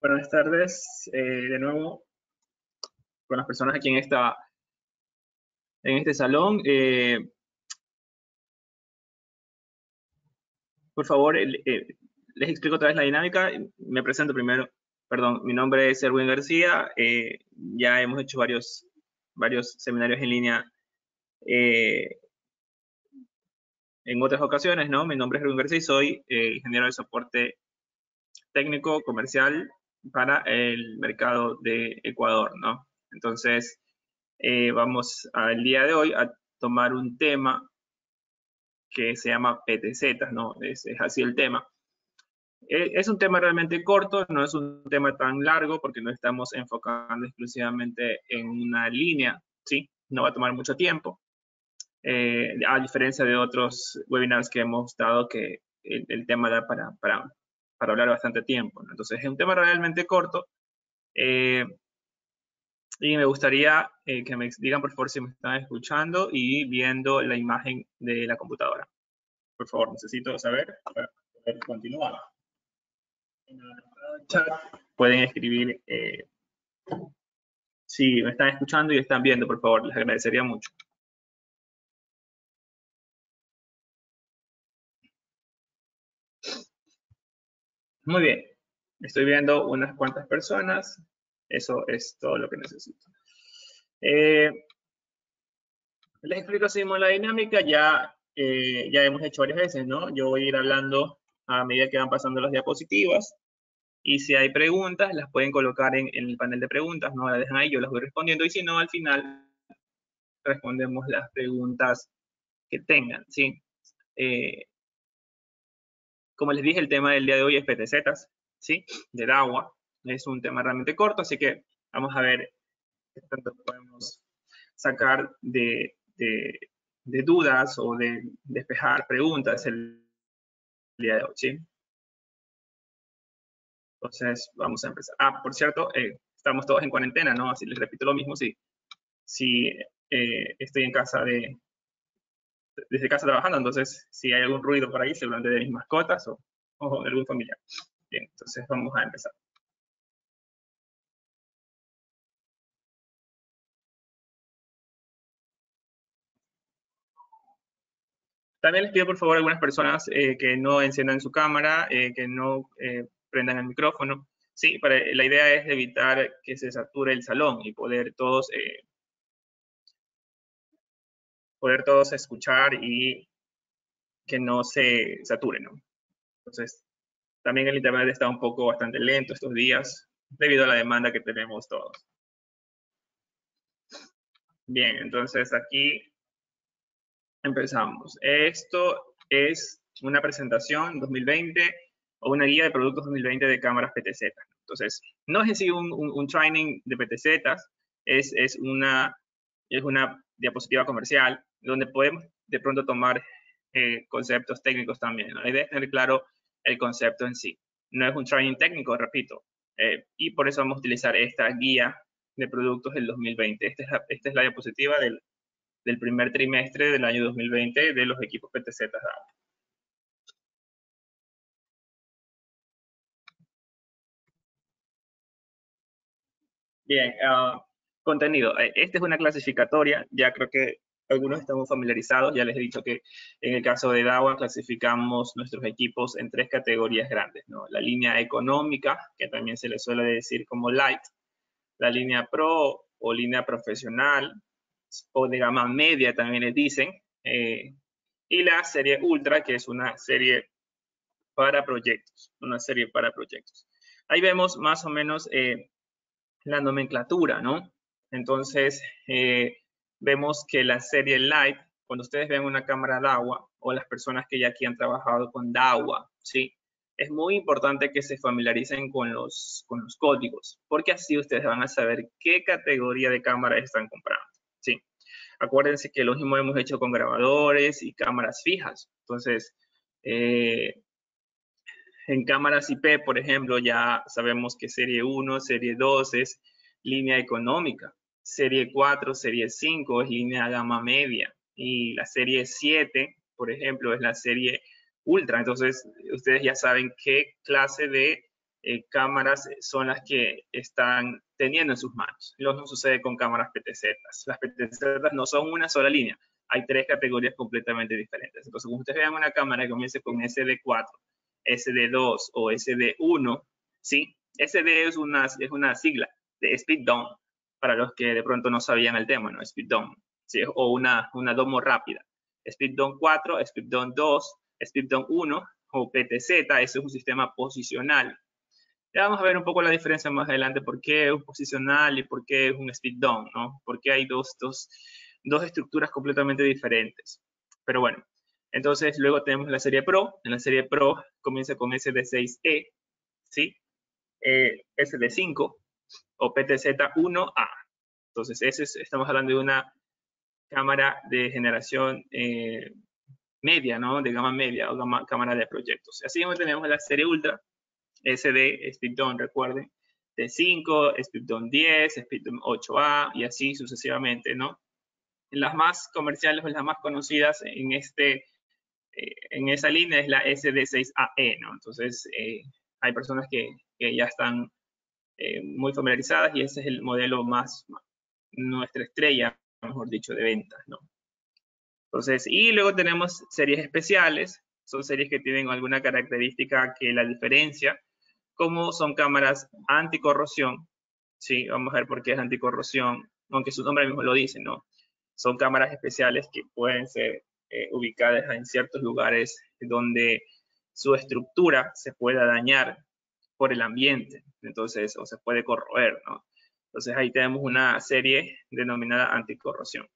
Buenas tardes, de nuevo con las personas aquí en este salón. Por favor, les explico otra vez la dinámica. Me presento primero. Perdón, mi nombre es Erwin García. Ya hemos hecho varios seminarios en línea en otras ocasiones, ¿no? Mi nombre es Erwin García y soy ingeniero de soporte técnico comercial para el mercado de Ecuador, ¿no? Entonces, vamos al día de hoy a tomar un tema que se llama PTZ, ¿no? Es así el tema. Es un tema realmente corto, no es un tema tan largo porque no estamos enfocando exclusivamente en una línea, ¿sí? No va a tomar mucho tiempo, a diferencia de otros webinars que hemos dado que el tema da para hablar bastante tiempo, ¿no? Entonces es un tema realmente corto. Y me gustaría que me digan, por favor, si me están escuchando y viendo la imagen de la computadora. Por favor, necesito saber para poder continuar. En el chat pueden escribir si me están escuchando y están viendo, por favor, les agradecería mucho. Muy bien, estoy viendo unas cuantas personas. Eso es todo lo que necesito. Les explico así la dinámica. Ya hemos hecho varias veces, ¿no? Yo voy a ir hablando a medida que van pasando las diapositivas. Y si hay preguntas, las pueden colocar en el panel de preguntas, no las dejan ahí, yo las voy respondiendo. Y si no, al final respondemos las preguntas que tengan, ¿sí? Como les dije, el tema del día de hoy es PTZ, ¿sí? Del agua. Es un tema realmente corto, así que vamos a ver qué tanto podemos sacar de dudas o de despejar preguntas el día de hoy, ¿sí? Entonces, vamos a empezar. Ah, por cierto, estamos todos en cuarentena, ¿no? Así les repito lo mismo, si estoy en casa desde casa trabajando, entonces si hay algún ruido por ahí, seguramente de mis mascotas o de algún familiar. Bien, entonces vamos a empezar. También les pido por favor a algunas personas que no enciendan su cámara, que no prendan el micrófono. Sí, la idea es evitar que se sature el salón y poder todos escuchar y que no se sature, ¿no? Entonces, también el internet está un poco bastante lento estos días debido a la demanda que tenemos todos. Bien, entonces aquí empezamos. Esto es una presentación 2020 o una guía de productos 2020 de cámaras PTZ. Entonces, no es en sí un training de PTZ, es una diapositiva comercial donde podemos de pronto tomar conceptos técnicos también, ¿no? La idea es tener claro el concepto en sí. No es un training técnico, repito, y por eso vamos a utilizar esta guía de productos del 2020. Esta es la diapositiva del primer trimestre del año 2020 de los equipos PTZ de agua. Bien, contenido. Esta es una clasificatoria, ya creo que algunos estamos familiarizados, ya les he dicho que en el caso de DAWA clasificamos nuestros equipos en 3 categorías grandes, ¿no? La línea económica, que también se le suele decir como light, la línea pro o línea profesional, o de gama media también les dicen, y la serie ultra, que es una serie para proyectos, Ahí vemos más o menos la nomenclatura, ¿no? Entonces, vemos que la serie Light, cuando ustedes ven una cámara de agua, o las personas que ya aquí han trabajado con DAWA, ¿sí? Es muy importante que se familiaricen con los códigos, porque así ustedes van a saber qué categoría de cámara están comprando, ¿sí? Acuérdense que lo mismo hemos hecho con grabadores y cámaras fijas. Entonces, en cámaras IP, por ejemplo, ya sabemos que serie 1, serie 2 es línea económica. Serie 4, serie 5 es línea gama media. Y la serie 7, por ejemplo, es la serie ultra. Entonces, ustedes ya saben qué clase de cámaras son las que están teniendo en sus manos. Lo mismo sucede con cámaras PTZ. Las PTZ no son una sola línea, hay 3 categorías completamente diferentes. Entonces, como ustedes vean una cámara que comience con SD4, SD2 o SD1, ¿sí? SD es una sigla de Speed Down, para los que de pronto no sabían el tema, ¿no? Speed Down, ¿sí? O una domo rápida. Speed Down 4, Speed Down 2, Speed Down 1 o PTZ, ese es un sistema posicional. Ya vamos a ver un poco la diferencia más adelante, por qué es un posicional y por qué es un speed down, ¿no? Porque hay dos estructuras completamente diferentes. Pero bueno, entonces luego tenemos la serie Pro. En la serie Pro comienza con SD6E, ¿sí? SD5 o PTZ1A. Entonces, estamos hablando de una cámara de generación media, ¿no? De gama media o cámara de proyectos. Así como tenemos la serie Ultra, SD, Speeddown, recuerden, T5, Speeddown 10, Speeddown 8A y así sucesivamente, ¿no? Las más comerciales o las más conocidas en esa línea es la SD6AE, ¿no? Entonces, hay personas que ya están muy familiarizadas y ese es el modelo más, nuestra estrella, mejor dicho, de ventas, ¿no? Entonces, y luego tenemos series especiales, son series que tienen alguna característica que la diferencia, como son cámaras anticorrosión, ¿sí? Vamos a ver por qué es anticorrosión, aunque su nombre mismo lo dice, ¿no? Son cámaras especiales que pueden ser ubicadas en ciertos lugares donde su estructura se pueda dañar por el ambiente, entonces, o se puede corroer, ¿no? Entonces ahí tenemos una serie denominada anticorrosión.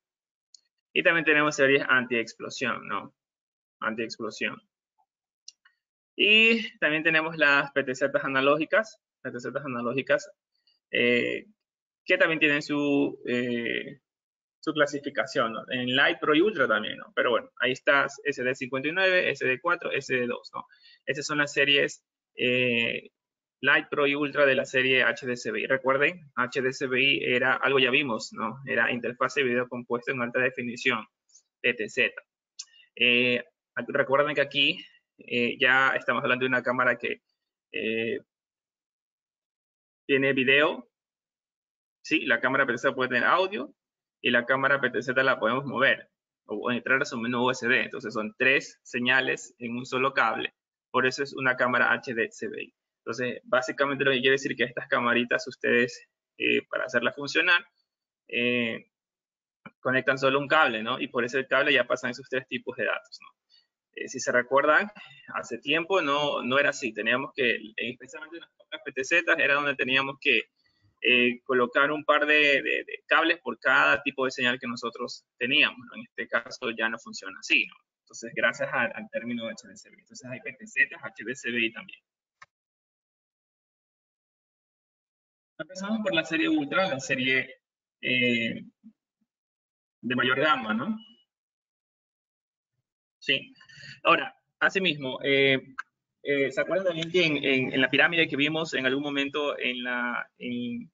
Y también tenemos series anti-explosión, ¿no? Anti-explosión. Y también tenemos las PTZ analógicas, que también tienen su clasificación, ¿no? En Light, Pro y Ultra también, ¿no? Pero bueno, ahí está SD59, SD4, SD2, ¿no? Esas son las series Light, Pro y Ultra de la serie HDCBI. Recuerden, HDCBI era algo ya vimos, ¿no? Era interfaz de video compuesto en alta definición, PTZ. Recuerden que aquí ya estamos hablando de una cámara que tiene video, sí, la cámara PTZ puede tener audio y la cámara PTZ la podemos mover o entrar a su menú USB. Entonces son 3 señales en un solo cable. Por eso es una cámara HDCBI. Entonces, básicamente lo que quiere decir que estas camaritas ustedes, para hacerlas funcionar, conectan solo un cable, ¿no? Y por ese cable ya pasan esos 3 tipos de datos, ¿no? Si se recuerdan, hace tiempo no era así. Teníamos que, especialmente en las pocas PTZ, era donde teníamos que colocar un par de cables por cada tipo de señal que nosotros teníamos, ¿no? En este caso ya no funciona así, ¿no? Entonces, gracias al término de HDCBI. Entonces, hay PTZ, HDCBI también. Empezamos por la serie Ultra, la serie de mayor gama, ¿no? Sí. Ahora, asimismo, ¿se acuerdan también que en la pirámide que vimos en algún momento en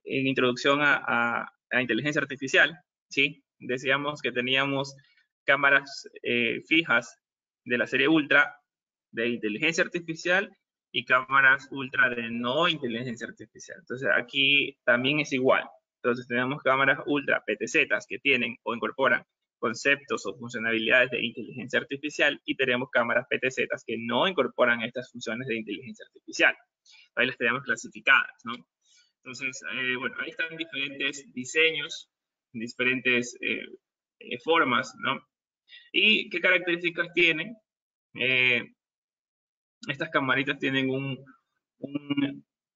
introducción a inteligencia artificial, ¿sí? Decíamos que teníamos cámaras fijas de la serie Ultra de inteligencia artificial y cámaras Ultra de no inteligencia artificial. Entonces, aquí también es igual. Entonces, tenemos cámaras Ultra PTZ que tienen o incorporan conceptos o funcionalidades de inteligencia artificial y tenemos cámaras PTZ que no incorporan estas funciones de inteligencia artificial. Ahí las tenemos clasificadas, ¿no? Entonces, bueno, ahí están diferentes diseños, diferentes formas, ¿no? ¿Y qué características tienen? Estas camaritas tienen un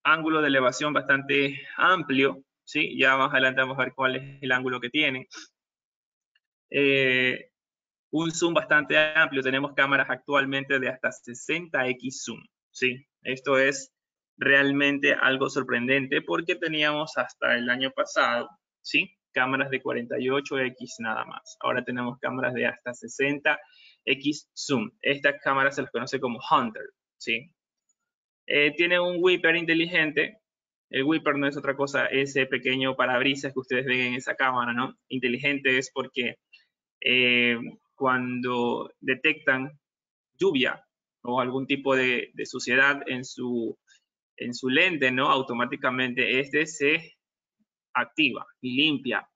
ángulo de elevación bastante amplio, ¿sí? Ya más adelante vamos a ver cuál es el ángulo que tienen. Un zoom bastante amplio. Tenemos cámaras actualmente de hasta 60x zoom, ¿sí? Esto es realmente algo sorprendente porque teníamos hasta el año pasado, ¿sí? Cámaras de 48x nada más. Ahora tenemos cámaras de hasta 60x zoom. Estas cámaras se las conoce como Hunter, ¿sí? Tiene un Whipper inteligente. El Whipper no es otra cosa, ese pequeño parabrisas que ustedes ven en esa cámara, ¿no? Inteligente es porque cuando detectan lluvia o algún tipo de suciedad en su en su lente, ¿no? Automáticamente este se activa y limpia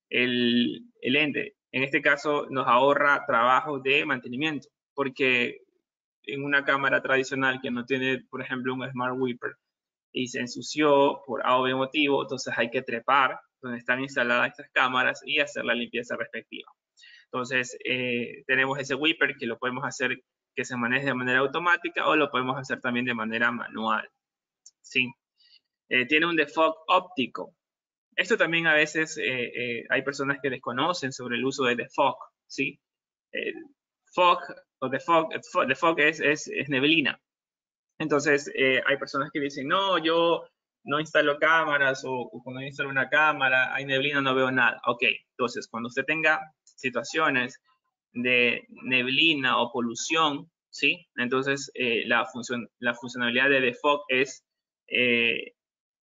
el lente. En este caso nos ahorra trabajo de mantenimiento, porque en una cámara tradicional que no tiene, por ejemplo, un Smart Wiper y se ensució por A o B motivo, entonces hay que trepar donde están instaladas estas cámaras y hacer la limpieza respectiva. Entonces, tenemos ese Wiper que lo podemos hacer que se maneje de manera automática o lo podemos hacer también de manera manual. ¿Sí? Tiene un defog óptico. Esto también a veces hay personas que desconocen sobre el uso de defog. ¿Sí? El fog o defog es neblina. Entonces, hay personas que dicen, no, yo no instalo cámaras o cuando instalo una cámara hay neblina, no veo nada. Ok, entonces cuando usted tenga situaciones de neblina o polución, ¿sí? Entonces, la funcionalidad de defog es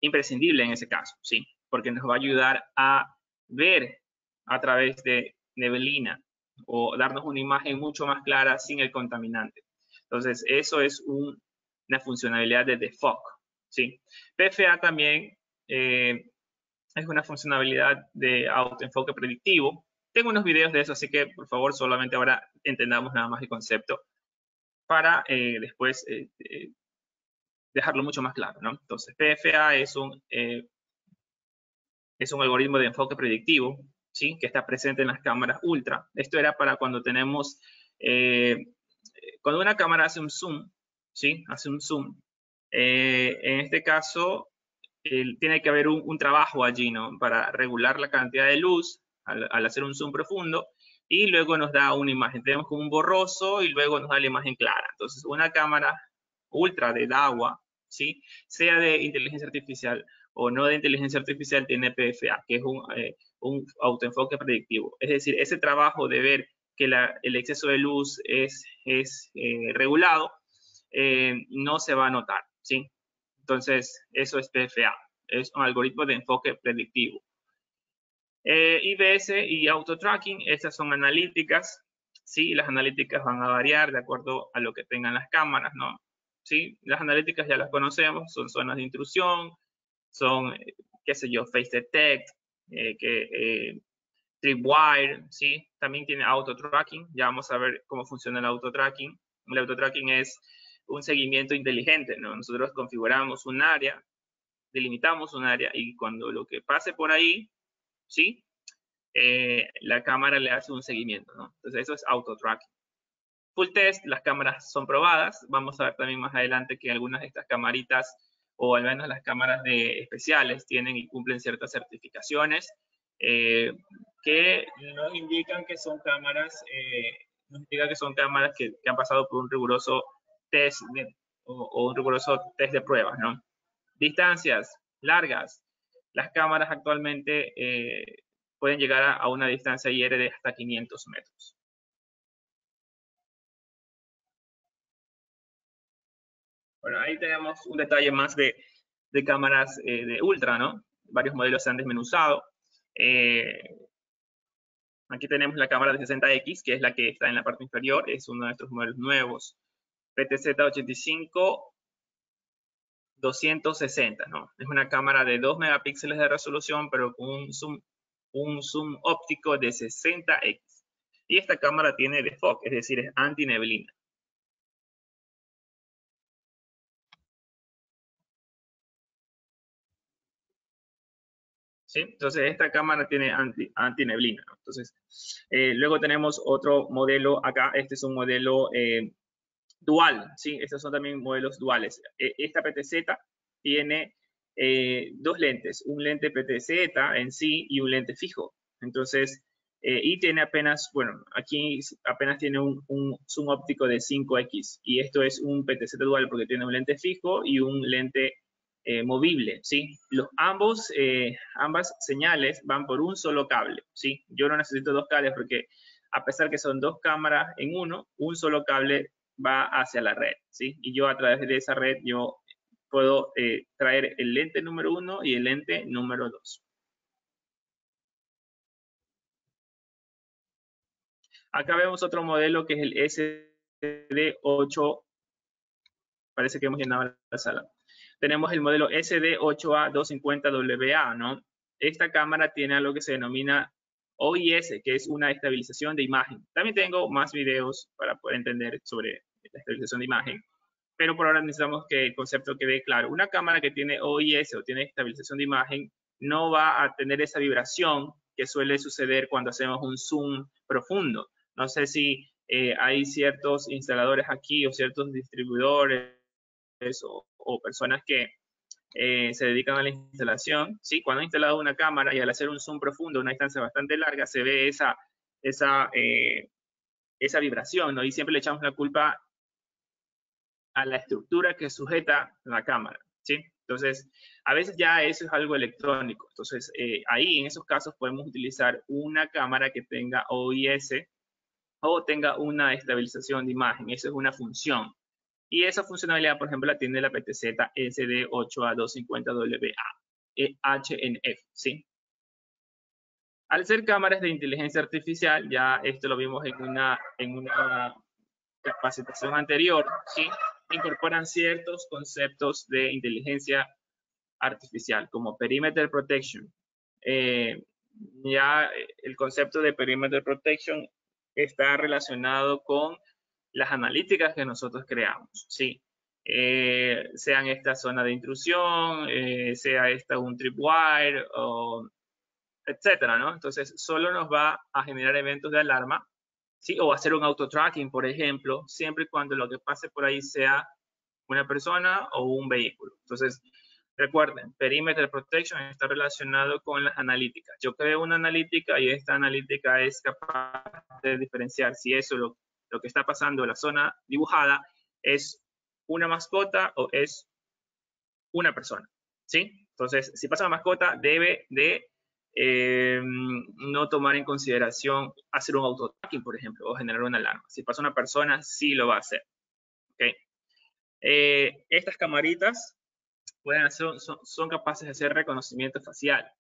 imprescindible en ese caso, ¿sí? Porque nos va a ayudar a ver a través de neblina o darnos una imagen mucho más clara sin el contaminante. Entonces, eso es una funcionalidad de defog, ¿sí? PFA también es una funcionalidad de autoenfoque predictivo. Tengo unos videos de eso, así que por favor solamente ahora entendamos nada más el concepto para después dejarlo mucho más claro, ¿no? Entonces, PFA es un algoritmo de enfoque predictivo, ¿sí? Que está presente en las cámaras ultra. Esto era para cuando tenemos, cuando una cámara hace un zoom, ¿sí? Hace un zoom. En este caso, tiene que haber un trabajo allí, ¿no? Para regular la cantidad de luz al hacer un zoom profundo y luego nos da una imagen. Tenemos como un borroso y luego nos da la imagen clara. Entonces, una cámara ultra de DAWA, ¿sí? Sea de inteligencia artificial o no de inteligencia artificial, tiene PFA, que es un autoenfoque predictivo. Es decir, ese trabajo de ver que el exceso de luz es regulado, no se va a notar, ¿sí? Entonces, eso es PFA, es un algoritmo de enfoque predictivo. IBS y auto-tracking, estas son analíticas, ¿sí? Las analíticas van a variar de acuerdo a lo que tengan las cámaras, ¿no? ¿Sí? Las analíticas ya las conocemos, son zonas de intrusión, son, qué sé yo, face detect, tripwire, ¿sí? También tiene auto-tracking, ya vamos a ver cómo funciona el auto-tracking. El auto-tracking es un seguimiento inteligente, ¿no? Nosotros configuramos un área, delimitamos un área y cuando lo que pase por ahí, ¿sí? La cámara le hace un seguimiento, ¿no? Entonces eso es auto-tracking. Full test, las cámaras son probadas. Vamos a ver también más adelante que algunas de estas camaritas, o al menos las cámaras especiales, tienen y cumplen ciertas certificaciones que nos indican que son cámaras, que han pasado por un riguroso test o un riguroso test de pruebas, ¿no? Distancias largas. Las cámaras actualmente pueden llegar a una distancia IR de hasta 500 metros. Bueno, ahí tenemos un detalle más de cámaras de ultra, ¿no? Varios modelos se han desmenuzado. Aquí tenemos la cámara de 60X, que es la que está en la parte inferior, es uno de estos modelos nuevos. PTZ85 260, ¿no? Es una cámara de 2 megapíxeles de resolución, pero con un zoom óptico de 60X. Y esta cámara tiene defog, es decir, es anti-neblina. ¿Sí? Entonces, esta cámara tiene anti-neblina, ¿no? Entonces, luego tenemos otro modelo acá. Este es un modelo dual, ¿sí? Estos son también modelos duales. Esta PTZ tiene dos lentes, un lente PTZ en sí y un lente fijo. Entonces, y tiene apenas, bueno, aquí apenas tiene un zoom óptico de 5X. Y esto es un PTZ dual porque tiene un lente fijo y un lente movible, ¿sí? Ambas señales van por un solo cable, ¿sí? Yo no necesito dos cables porque a pesar que son dos cámaras en uno, un solo cable va hacia la red, ¿sí? Y yo a través de esa red yo puedo traer el lente número 1 y el lente número 2. Acá vemos otro modelo que es el SD8. Parece que hemos llenado la sala. tenemos el modelo SD8A250WA, ¿no? Esta cámara tiene algo que se denomina OIS, que es una estabilización de imagen. También tengo más videos para poder entender sobre la estabilización de imagen, pero por ahora necesitamos que el concepto quede claro. Una cámara que tiene OIS o tiene estabilización de imagen no va a tener esa vibración que suele suceder cuando hacemos un zoom profundo. No sé si hay ciertos instaladores aquí o ciertos distribuidores o personas que se dedican a la instalación, ¿sí? Cuando han instalado una cámara y al hacer un zoom profundo, una distancia bastante larga, se ve esa vibración, ¿no? Y siempre le echamos la culpa a la estructura que sujeta la cámara, ¿sí? Entonces, a veces ya eso es algo electrónico. Entonces, ahí en esos casos podemos utilizar una cámara que tenga OIS o tenga una estabilización de imagen. Eso es una función. Y esa funcionalidad, por ejemplo, la tiene la PTZ SD8A250WA HNF, ¿sí? Al ser cámaras de inteligencia artificial, ya esto lo vimos en una capacitación anterior, ¿sí? Incorporan ciertos conceptos de inteligencia artificial, como perimeter protection. Ya el concepto de perimeter protection está relacionado con las analíticas que nosotros creamos, ¿sí? Sean esta zona de intrusión, sea esta un tripwire, etcétera, ¿no? Entonces, solo nos va a generar eventos de alarma, ¿sí? O hacer un auto-tracking, por ejemplo, siempre y cuando lo que pase por ahí sea una persona o un vehículo. Entonces, recuerden, Perimeter Protection está relacionado con las analíticas. Yo creo una analítica y esta analítica es capaz de diferenciar si eso, lo que está pasando en la zona dibujada, es una mascota o es una persona, ¿sí? Entonces, si pasa una mascota, debe de no tomar en consideración hacer un auto-tracking, por ejemplo, o generar una alarma. Si pasa una persona, sí lo va a hacer. ¿Okay? Estas camaritas pueden hacer, son capaces de hacer reconocimiento facial.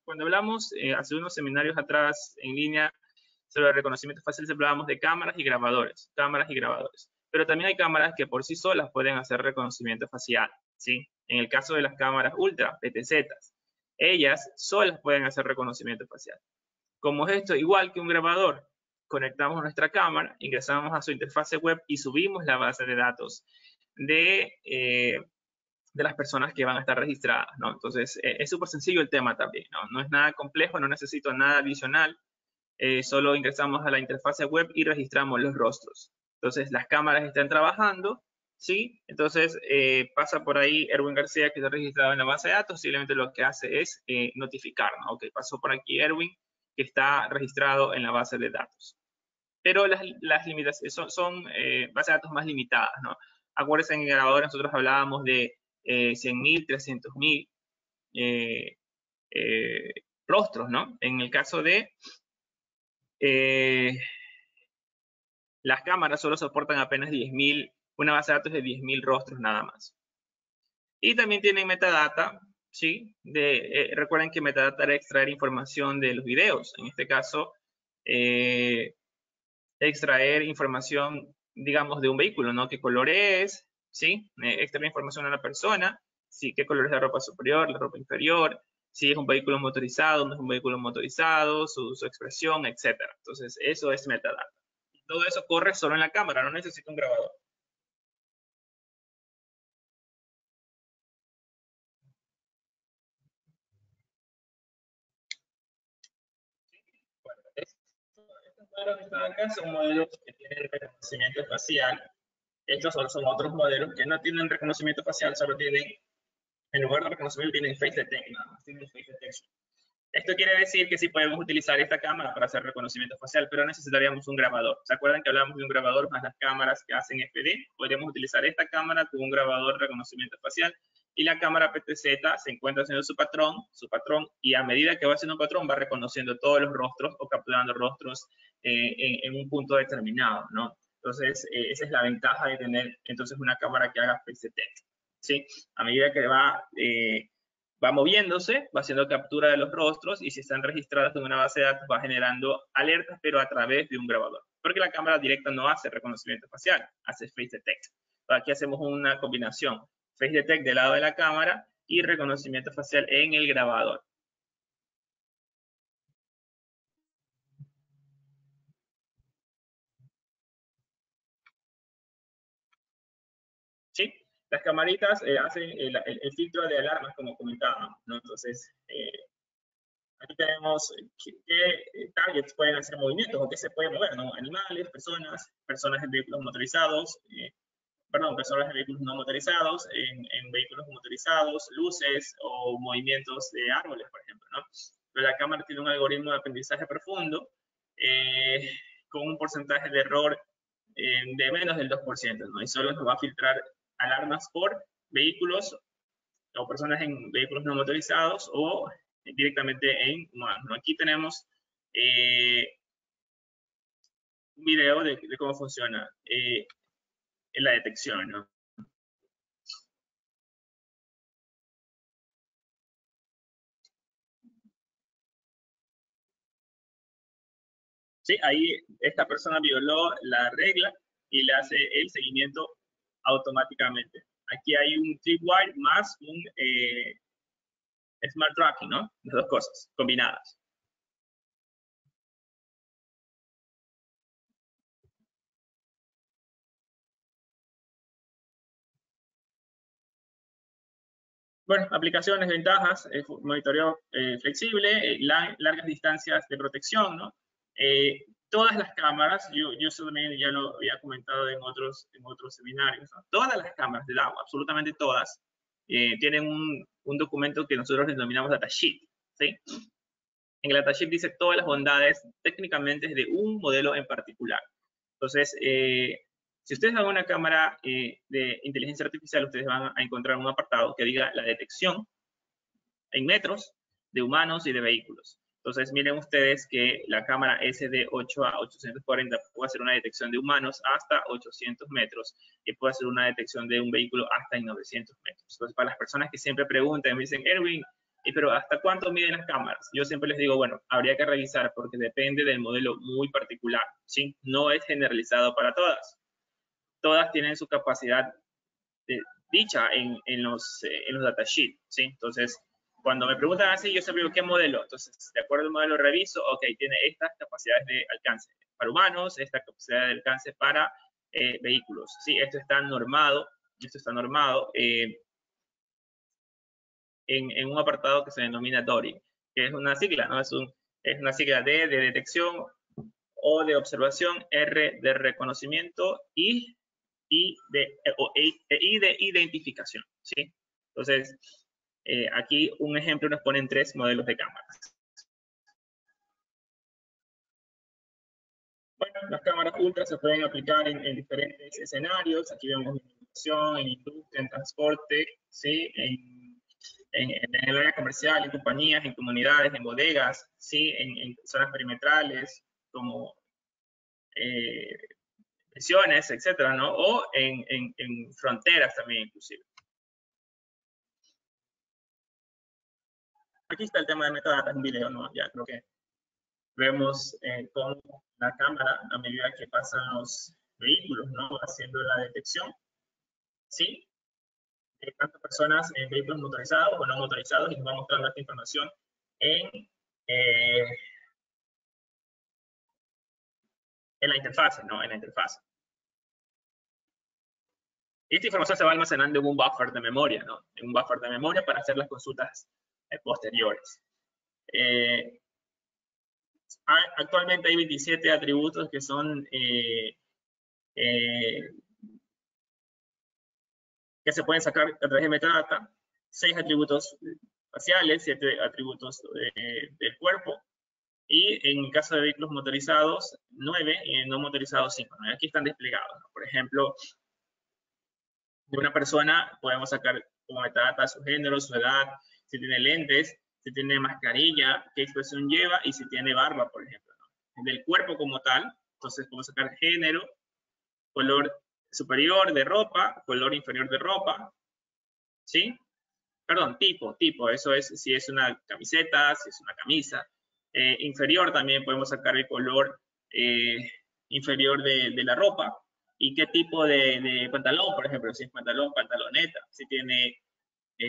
Cuando hablamos hace unos seminarios atrás en línea sobre el reconocimiento facial, hablábamos de cámaras y grabadores. Pero también hay cámaras que por sí solas pueden hacer reconocimiento facial, ¿sí? En el caso de las cámaras ultra, PTZ, ellas solas pueden hacer reconocimiento facial. ¿Cómo es esto? Igual que un grabador. Conectamos nuestra cámara, ingresamos a su interfase web y subimos la base de datos de las personas que van a estar registradas, ¿no? Entonces, es súper sencillo el tema también, ¿no? No es nada complejo, no necesito nada adicional. Solo ingresamos a la interfase web y registramos los rostros. Entonces, las cámaras están trabajando, ¿sí? Entonces, pasa por ahí Erwin García, que está registrado en la base de datos, simplemente lo que hace es notificarnos. Ok, pasó por aquí Erwin, que está registrado en la base de datos. Pero las limitaciones son bases de datos más limitadas, ¿no? Acuérdense, en el grabador nosotros hablábamos de 100.000, 300.000 rostros, ¿no? En el caso de las cámaras solo soportan apenas 10.000, una base de datos de 10.000 rostros nada más. Y también tienen metadata, ¿sí? Recuerden que metadata era extraer información de los videos. En este caso, extraer información, digamos, de un vehículo, ¿no? ¿Qué color es? ¿Sí? Extraer información a la persona, ¿sí? ¿Qué color es la ropa superior, la ropa inferior? Si es un vehículo motorizado, no es un vehículo motorizado, su expresión, etcétera. Entonces, eso es metadata. Todo eso corre solo en la cámara, no necesita un grabador. Bueno, estos modelos que están acá son modelos que tienen reconocimiento facial. Estos son otros modelos que no tienen reconocimiento facial, solo tienen, en lugar de reconocimiento, tienen face detection, nada más tienen face detection. Esto quiere decir que sí podemos utilizar esta cámara para hacer reconocimiento facial, pero necesitaríamos un grabador. ¿Se acuerdan que hablamos de un grabador más las cámaras que hacen FD? Podríamos utilizar esta cámara con un grabador de reconocimiento facial y la cámara PTZ se encuentra haciendo su patrón, y a medida que va haciendo un patrón va reconociendo todos los rostros o capturando rostros en un punto determinado, ¿no? Entonces, esa es la ventaja de tener entonces una cámara que haga face detection, ¿sí? A medida que va moviéndose, va haciendo captura de los rostros y si están registradas en una base de datos va generando alertas, pero a través de un grabador. Porque la cámara directa no hace reconocimiento facial, hace face detection. Aquí hacemos una combinación, Face Detect del lado de la cámara y reconocimiento facial en el grabador. ¿Sí? Las camaritas hacen el filtro de alarmas, como comentábamos, ¿no? Entonces, aquí tenemos qué targets pueden hacer movimientos o qué se puede mover, ¿no? Animales, personas en vehículos motorizados, personas en vehículos no motorizados, en vehículos motorizados, luces o movimientos de árboles, por ejemplo, ¿no? Pero la cámara tiene un algoritmo de aprendizaje profundo con un porcentaje de error de menos del 2%, ¿no? Y solo nos va a filtrar alarmas por vehículos o personas en vehículos no motorizados o directamente en humanos, ¿no? Aquí tenemos un video de cómo funciona la detección, ¿no? Sí, ahí esta persona violó la regla y le hace el seguimiento automáticamente. Aquí hay un tripwire más un smart tracking, ¿no? Las dos cosas combinadas. Bueno, aplicaciones, ventajas, monitoreo flexible, largas distancias de protección, ¿no? Todas las cámaras, yo eso también ya lo había comentado en otros seminarios, ¿no? Todas las cámaras del agua, absolutamente todas, tienen un documento que nosotros denominamos datasheet, ¿sí? En el datasheet dice todas las bondades técnicamente de un modelo en particular. Entonces, si ustedes van a una cámara de inteligencia artificial, ustedes van a encontrar un apartado que diga la detección en metros de humanos y de vehículos. Entonces, miren ustedes que la cámara SD8 a 840 puede hacer una detección de humanos hasta 800 metros y puede hacer una detección de un vehículo hasta en 900 metros. Entonces, para las personas que siempre preguntan, me dicen, Erwin, pero ¿hasta cuánto miden las cámaras? Yo siempre les digo, bueno, habría que revisar porque depende del modelo muy particular, ¿sí? No es generalizado para todas. Todas tienen su capacidad dicha en los datasheets, ¿sí? Entonces, cuando me preguntan así, yo siempre digo, ¿qué modelo? Entonces, de acuerdo al modelo reviso, ok, tiene estas capacidades de alcance para humanos, esta capacidad de alcance para vehículos, ¿sí? Esto está normado en un apartado que se denomina DORI, que es una sigla, ¿no? Es una sigla D de detección, O de observación, R de reconocimiento y de identificación, ¿sí? Entonces, aquí un ejemplo nos ponen 3 modelos de cámaras. Bueno, las cámaras ultra se pueden aplicar en diferentes escenarios. Aquí vemos en iluminación, en industria, en transporte, ¿sí? En el área comercial, en compañías, en comunidades, en bodegas, ¿sí? En zonas perimetrales, como prisiones, etcétera, ¿no? O en fronteras también, inclusive. Aquí está el tema de metadatas en video, ¿no? Ya creo que vemos cómo la cámara, a medida que pasan los vehículos, ¿no? Haciendo la detección, ¿sí? Tanto personas en vehículos motorizados o no motorizados, y nos va mostrando esta información eh, en la interfase, ¿no? En la interfase. Esta información se va almacenando en un buffer de memoria, ¿no? En un buffer de memoria para hacer las consultas posteriores. Actualmente hay 27 atributos que son que se pueden sacar a través de metadata, 6 atributos faciales, 7 atributos del cuerpo, y en el caso de vehículos motorizados, 9, y en no motorizados, 5. ¿no? Aquí están desplegados. ¿no? Por ejemplo, de una persona podemos sacar como metadata su género, su edad, si tiene lentes, si tiene mascarilla, qué expresión lleva y si tiene barba, por ejemplo. ¿no? Del cuerpo como tal, entonces podemos sacar género, color superior de ropa, color inferior de ropa, ¿sí? Perdón, tipo, eso es si es una camiseta, si es una camisa. Inferior también podemos sacar el color inferior de la ropa y qué tipo de pantalón, por ejemplo, si es pantalón, pantaloneta, si tiene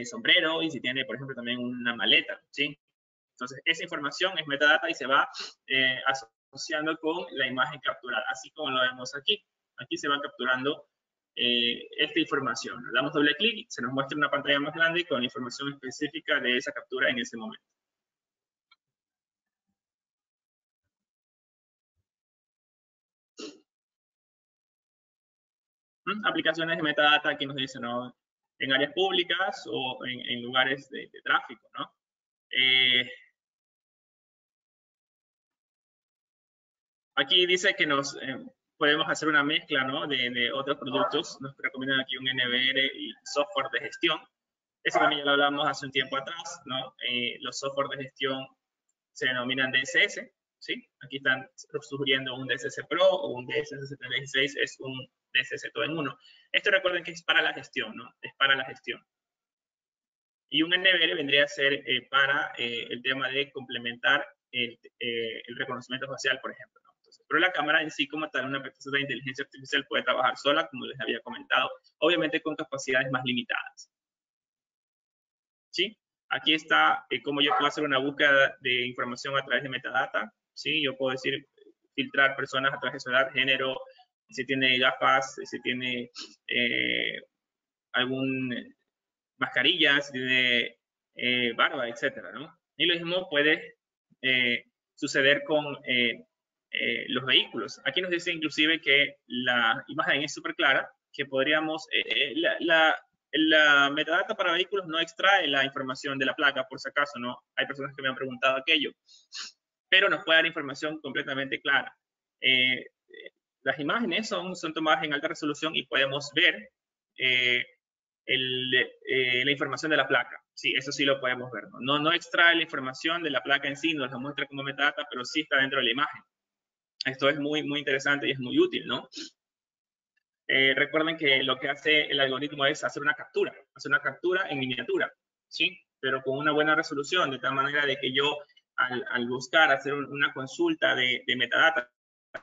sombrero y si tiene, por ejemplo, también una maleta, ¿sí? Entonces, esa información es metadata y se va asociando con la imagen capturada, así como lo vemos aquí. Aquí se va capturando esta información. Le damos doble clic, se nos muestra una pantalla más grande con la información específica de esa captura en ese momento. Aplicaciones de metadata, aquí nos dicen, ¿no? En áreas públicas o en lugares de tráfico, ¿no? Aquí dice que nos podemos hacer una mezcla, ¿no? de otros productos. Nos recomiendan aquí un NVR y software de gestión. Eso también ya lo hablamos hace un tiempo atrás, ¿no? Los software de gestión se denominan DSS, ¿sí? Aquí están sugiriendo un DSS Pro o un DSS 716, es un DSS todo en uno. Esto recuerden que es para la gestión, ¿no? Es para la gestión. Y un NVR vendría a ser para el tema de complementar el reconocimiento facial, por ejemplo, ¿no? Entonces, pero la cámara en sí como tal, una aplicación de inteligencia artificial puede trabajar sola, como les había comentado, obviamente con capacidades más limitadas. ¿Sí? Aquí está cómo yo puedo hacer una búsqueda de información a través de metadata. ¿Sí? Yo puedo decir, filtrar personas a través de su edad, género, si tiene gafas, si tiene algún mascarilla, si tiene barba, etcétera, ¿no? Y lo mismo puede suceder con los vehículos. Aquí nos dice inclusive que la imagen es súper clara, que podríamos, la metadata para vehículos no extrae la información de la placa, por si acaso, ¿no? Hay personas que me han preguntado aquello, pero nos puede dar información completamente clara. Las imágenes son tomadas en alta resolución y podemos ver la información de la placa. Sí, eso sí lo podemos ver. No extrae la información de la placa en sí, nos la muestra como metadata, pero sí está dentro de la imagen. Esto es muy, muy interesante y es muy útil, ¿no? Recuerden que lo que hace el algoritmo es hacer una captura en miniatura, ¿sí? Pero con una buena resolución, de tal manera de que yo, al buscar hacer una consulta de metadata,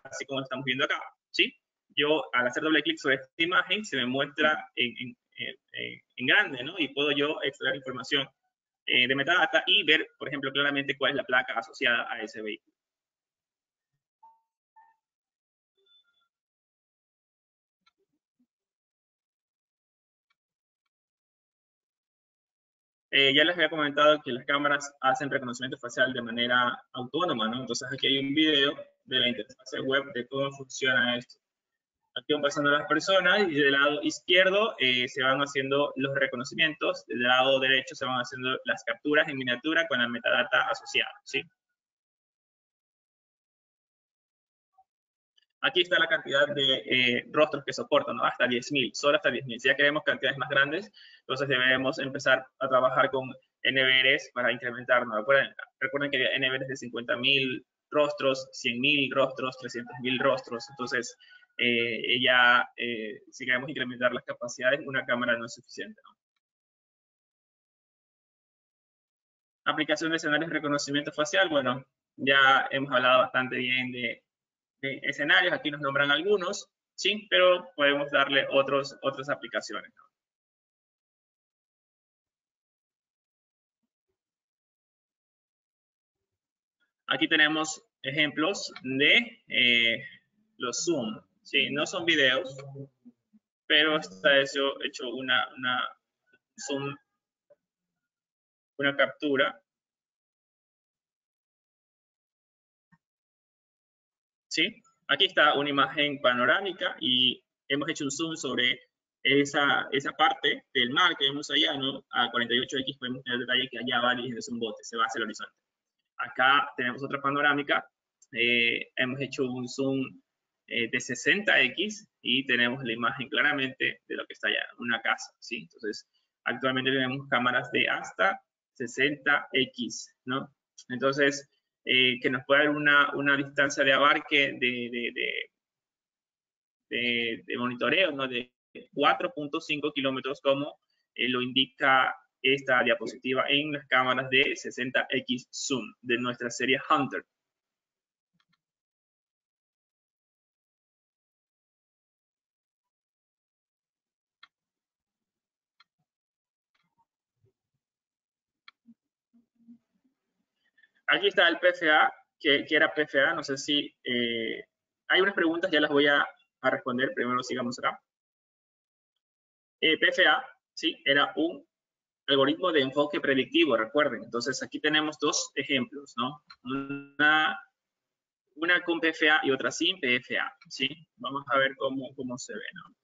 así como estamos viendo acá, ¿sí? Yo, al hacer doble clic sobre esta imagen, se me muestra en grande, ¿no? Y puedo yo extraer información de metadata y ver, por ejemplo, claramente cuál es la placa asociada a ese vehículo. Ya les había comentado que las cámaras hacen reconocimiento facial de manera autónoma, ¿no? Entonces aquí hay un video de la interfaz web de cómo funciona esto. Aquí van pasando las personas y del lado izquierdo se van haciendo los reconocimientos, del lado derecho se van haciendo las capturas en miniatura con la metadata asociada, ¿sí? Aquí está la cantidad de rostros que soportan, ¿no? Hasta 10.000, solo hasta 10.000. Si ya queremos cantidades más grandes, entonces debemos empezar a trabajar con NVRs para incrementar, ¿no? Recuerden que hay NVRs de 50.000 rostros, 100.000 rostros, 300.000 rostros. Entonces, si queremos incrementar las capacidades, una cámara no es suficiente, ¿no? Aplicación de escenarios de reconocimiento facial, bueno, ya hemos hablado bastante bien de escenarios, aquí nos nombran algunos, sí, pero podemos darle otras aplicaciones, ¿no? Aquí tenemos ejemplos de los Zoom, sí, no son videos, pero está hecho Zoom, una captura, sí. Aquí está una imagen panorámica y hemos hecho un zoom sobre esa parte del mar que vemos allá, ¿no? A 48x podemos tener detalle que allá va dirigiéndose un bote, se va hacia el horizonte. Acá tenemos otra panorámica, hemos hecho un zoom de 60x y tenemos la imagen claramente de lo que está allá, una casa, ¿sí? Entonces, actualmente tenemos cámaras de hasta 60x, ¿no? Entonces, que nos puede dar una distancia de abarque de monitoreo, ¿no? De 4.5 kilómetros, como lo indica esta diapositiva en las cámaras de 60x zoom de nuestra serie Hunter. Aquí está el PFA, que era PFA, no sé si hay unas preguntas, ya las voy a responder, primero sigamos acá. PFA, sí, era un algoritmo de enfoque predictivo, recuerden. Entonces, aquí tenemos dos ejemplos, ¿no? Una con PFA y otra sin PFA, ¿sí? Vamos a ver cómo se ve, ¿no?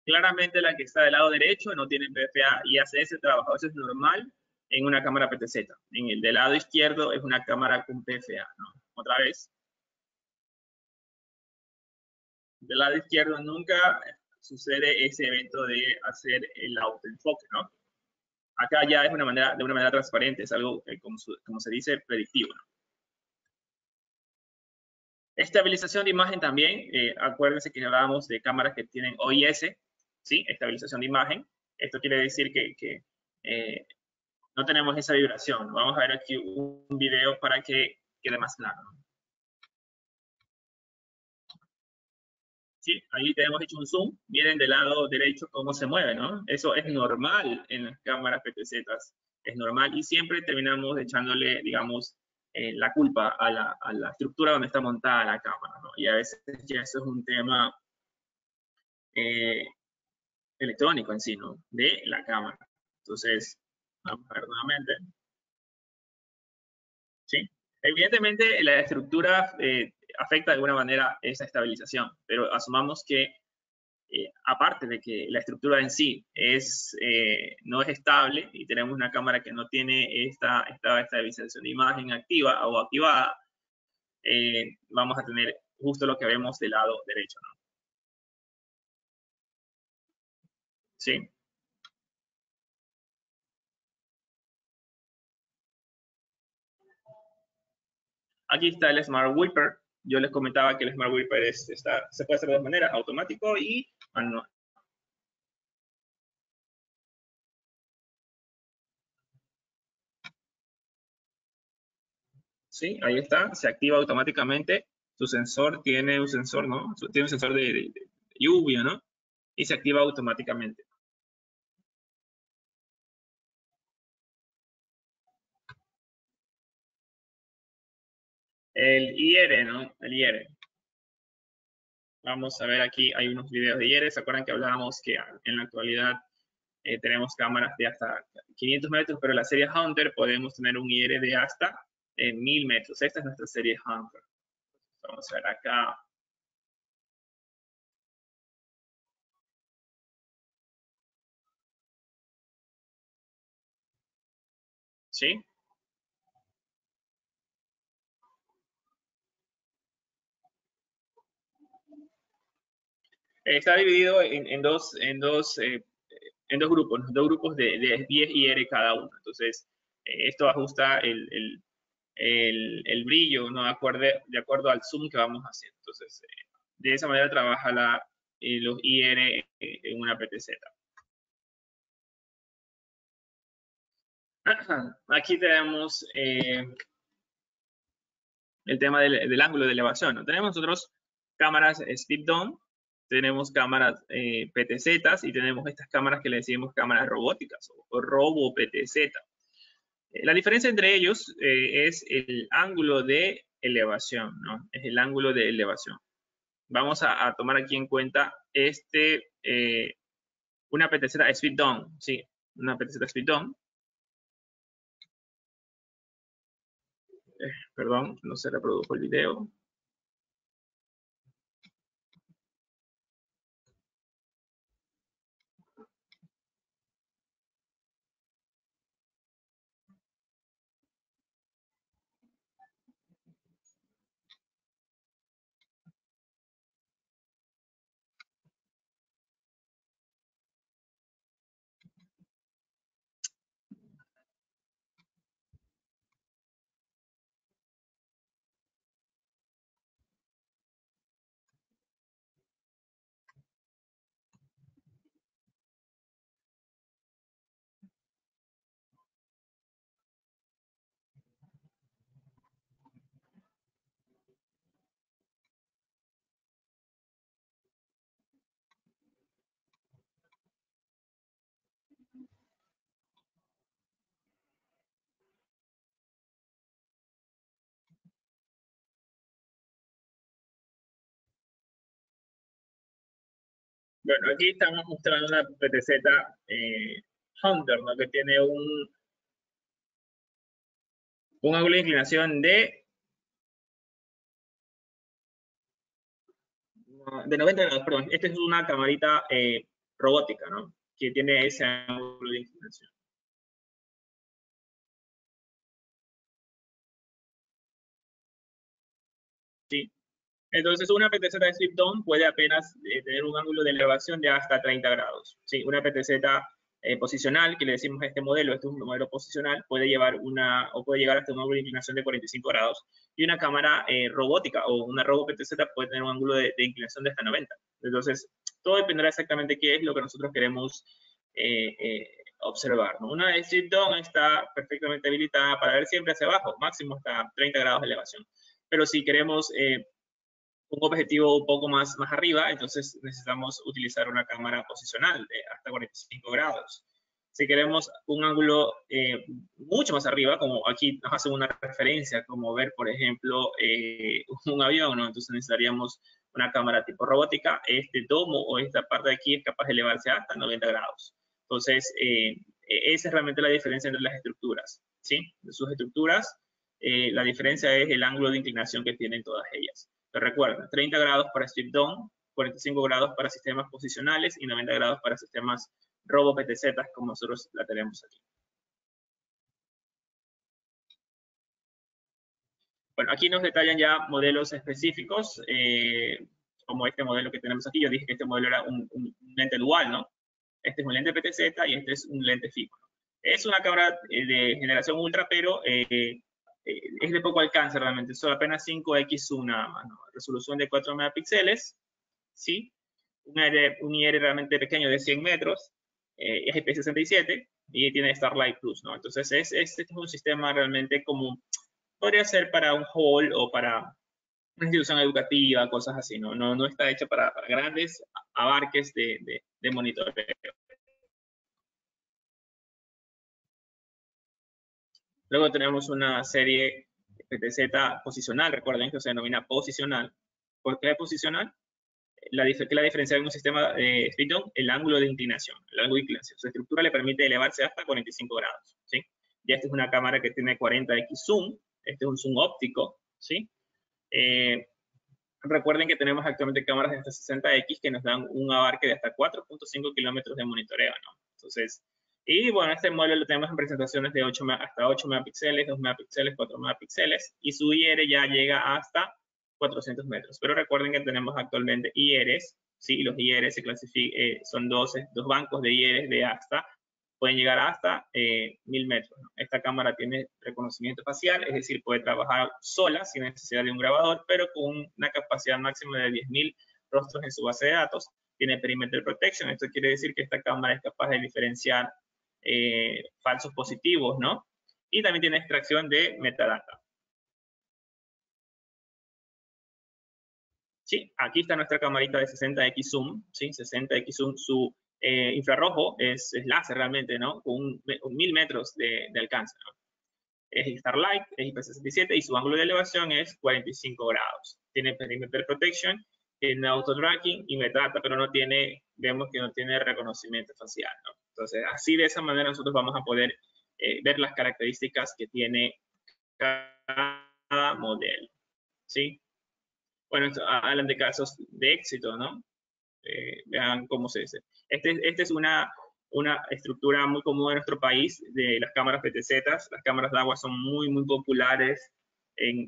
Claramente la que está del lado derecho no tiene PFA y hace ese trabajo. Eso es normal en una cámara PTZ. En el del lado izquierdo es una cámara con PFA, ¿no? Otra vez. Del lado izquierdo nunca sucede ese evento de hacer el autoenfoque, ¿no? Acá ya es de una manera transparente, es algo, como se dice, predictivo, ¿no? Estabilización de imagen también, acuérdense que hablábamos de cámaras que tienen OIS, ¿sí? Estabilización de imagen. Esto quiere decir que no tenemos esa vibración. Vamos a ver aquí un video para que quede más claro. Sí, ahí tenemos hecho un zoom. Miren del lado derecho cómo se mueve, ¿no? Eso es normal en las cámaras PTZ. Es normal y siempre terminamos echándole, digamos, la culpa a la estructura donde está montada la cámara, ¿no? Y a veces ya eso es un tema eh, electrónico en sí, ¿no? De la cámara. Entonces, vamos a ver nuevamente. ¿Sí? Evidentemente, la estructura afecta de alguna manera esa estabilización, pero asumamos que, aparte de que la estructura en sí no es estable y tenemos una cámara que no tiene esta estabilización de imagen activa o activada, vamos a tener justo lo que vemos del lado derecho, ¿no? ¿Sí? Aquí está el Smart Whipper. Yo les comentaba que el Smart Whipper se puede hacer de dos maneras, automático y manual. Sí, ahí está, se activa automáticamente. Su sensor tiene un sensor, ¿no? Tiene un sensor de lluvia, ¿no? Y se activa automáticamente. El IR, ¿no? El IR. Vamos a ver aquí, hay unos videos de IR. ¿Se acuerdan que hablábamos que en la actualidad tenemos cámaras de hasta 500 metros, pero en la serie Hunter podemos tener un IR de hasta 1000 metros? Esta es nuestra serie Hunter. Vamos a ver acá. ¿Sí? Está dividido en dos grupos de 10 IR cada uno. Entonces, esto ajusta el brillo, ¿no? De acuerdo al zoom que vamos haciendo. Entonces, de esa manera trabaja los IR en una PTZ. Aquí tenemos el tema del ángulo de elevación, ¿no? Tenemos nosotros cámaras Speed Down, tenemos cámaras PTZ y tenemos estas cámaras que le decimos cámaras robóticas o robo PTZ. La diferencia entre ellos es el ángulo de elevación, ¿no? Es el ángulo de elevación. Vamos a tomar aquí en cuenta una PTZ Speed Down, sí, una PTZ Speed Down. Perdón, no se reprodujo el video. Bueno, aquí estamos mostrando una PTZ Hunter, ¿no? Que tiene un ángulo de inclinación de 90 grados, perdón. Esta es una camarita robótica, ¿no? Que tiene ese ángulo de inclinación. ¿Sí? Entonces, una PTZ de slip down puede apenas tener un ángulo de elevación de hasta 30 grados. ¿Sí? Una PTZ posicional, que le decimos a este es un modelo posicional, puede llevar o puede llegar hasta un ángulo de inclinación de 45 grados. Y una cámara robótica o una robot PTZ puede tener un ángulo de inclinación de hasta 90. Entonces, todo dependerá exactamente qué es lo que nosotros queremos observar, ¿no? Una de slip down está perfectamente habilitada para ver siempre hacia abajo, máximo hasta 30 grados de elevación. Pero si queremos un objetivo un poco más arriba, entonces necesitamos utilizar una cámara posicional de hasta 45 grados. Si queremos un ángulo mucho más arriba, como aquí nos hacen una referencia, como ver, por ejemplo, un avión, ¿no? Entonces necesitaríamos una cámara tipo robótica. Este domo o esta parte de aquí es capaz de elevarse hasta 90 grados. Entonces, esa es realmente la diferencia entre las estructuras, ¿sí? De sus estructuras, la diferencia es el ángulo de inclinación que tienen todas ellas. Pero recuerda, 30 grados para strip down, 45 grados para sistemas posicionales y 90 grados para sistemas robo PTZ, como nosotros la tenemos aquí. Bueno, aquí nos detallan ya modelos específicos, como este modelo que tenemos aquí. Yo dije que este modelo era un lente dual, ¿no? Este es un lente PTZ y este es un lente fijo. Es una cámara de generación ultra, pero es de poco alcance realmente, solo apenas 5x zoom nada más, ¿no? Resolución de 4 megapíxeles, ¿sí? Un IR realmente pequeño de 100 metros, es IP67 y tiene Starlight Plus, ¿no? Entonces, este es un sistema realmente como, podría ser para un hall o para una institución educativa, cosas así, ¿no? No está hecho para grandes abarques de monitoreo. Luego tenemos una serie PTZ posicional, recuerden que se denomina posicional. ¿Por qué posicional? ¿Qué la diferencia de un sistema de speed down? El ángulo de inclinación. El ángulo de inclinación. Su estructura le permite elevarse hasta 45 grados. ¿Sí? Ya esta es una cámara que tiene 40x zoom. Este es un zoom óptico. ¿Sí? Recuerden que tenemos actualmente cámaras de hasta 60x que nos dan un abarque de hasta 4.5 kilómetros de monitoreo, ¿no? Entonces, y bueno, este modelo lo tenemos en presentaciones de hasta 8 megapíxeles, 2 megapíxeles, 4 megapíxeles, y su IR ya llega hasta 400 metros. Pero recuerden que tenemos actualmente IRs, ¿sí? Los IRs se clasifican, son dos bancos de IRs de hasta pueden llegar hasta 1000 metros, ¿no? Esta cámara tiene reconocimiento facial, es decir, puede trabajar sola sin necesidad de un grabador, pero con una capacidad máxima de 10.000 rostros en su base de datos. Tiene perimeter protection, esto quiere decir que esta cámara es capaz de diferenciar falsos positivos, ¿no? Y también tiene extracción de metadata. Sí, aquí está nuestra camarita de 60x zoom, ¿sí? 60x zoom, su infrarrojo es láser realmente, ¿no? Con 1000 metros de alcance, ¿no? Es Starlight, es IP67 y su ángulo de elevación es 45 grados. Tiene perimeter protection, tiene auto tracking y metadata, pero no tiene, vemos que no tiene reconocimiento facial, ¿no? Entonces, así de esa manera nosotros vamos a poder ver las características que tiene cada modelo, ¿sí? Bueno, hablan de casos de éxito, ¿no? Vean cómo se dice. Esta es una estructura muy común en nuestro país de las cámaras PTZ. Las cámaras de agua son muy populares en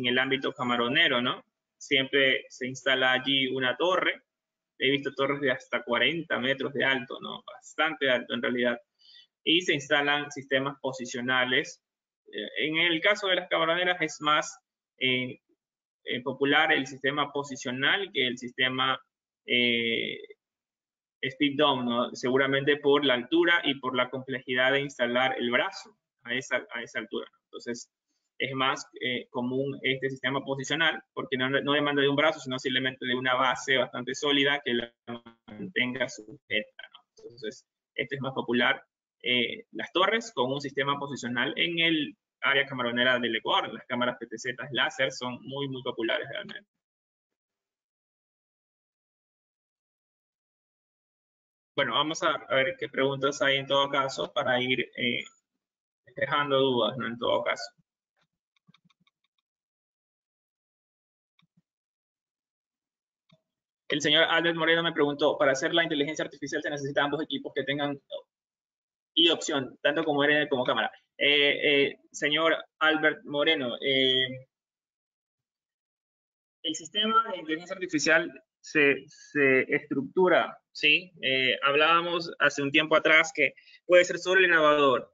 el ámbito camaronero, ¿no? Siempre se instala allí una torre. He visto torres de hasta 40 metros de alto, ¿no? Bastante alto en realidad. Y se instalan sistemas posicionales. En el caso de las camaroneras es más eh, popular el sistema posicional que el sistema eh, speed down, ¿no? Seguramente por la altura y por la complejidad de instalar el brazo a esa altura, ¿no? Entonces, es más común este sistema posicional porque no demanda de un brazo, sino simplemente de una base bastante sólida que la mantenga sujeta, ¿no? Entonces, este es más popular. Las torres con un sistema posicional en el área camaronera del Ecuador. Las cámaras PTZ láser son muy populares realmente. Bueno, vamos a ver qué preguntas hay en todo caso para ir despejando dudas, ¿no? En todo caso. El señor Albert Moreno me preguntó, para hacer la inteligencia artificial se necesitan ambos equipos que tengan y opción, tanto como R como cámara. Señor Albert Moreno, el sistema de inteligencia artificial se estructura, ¿sí? Hablábamos hace un tiempo atrás que puede ser solo el grabador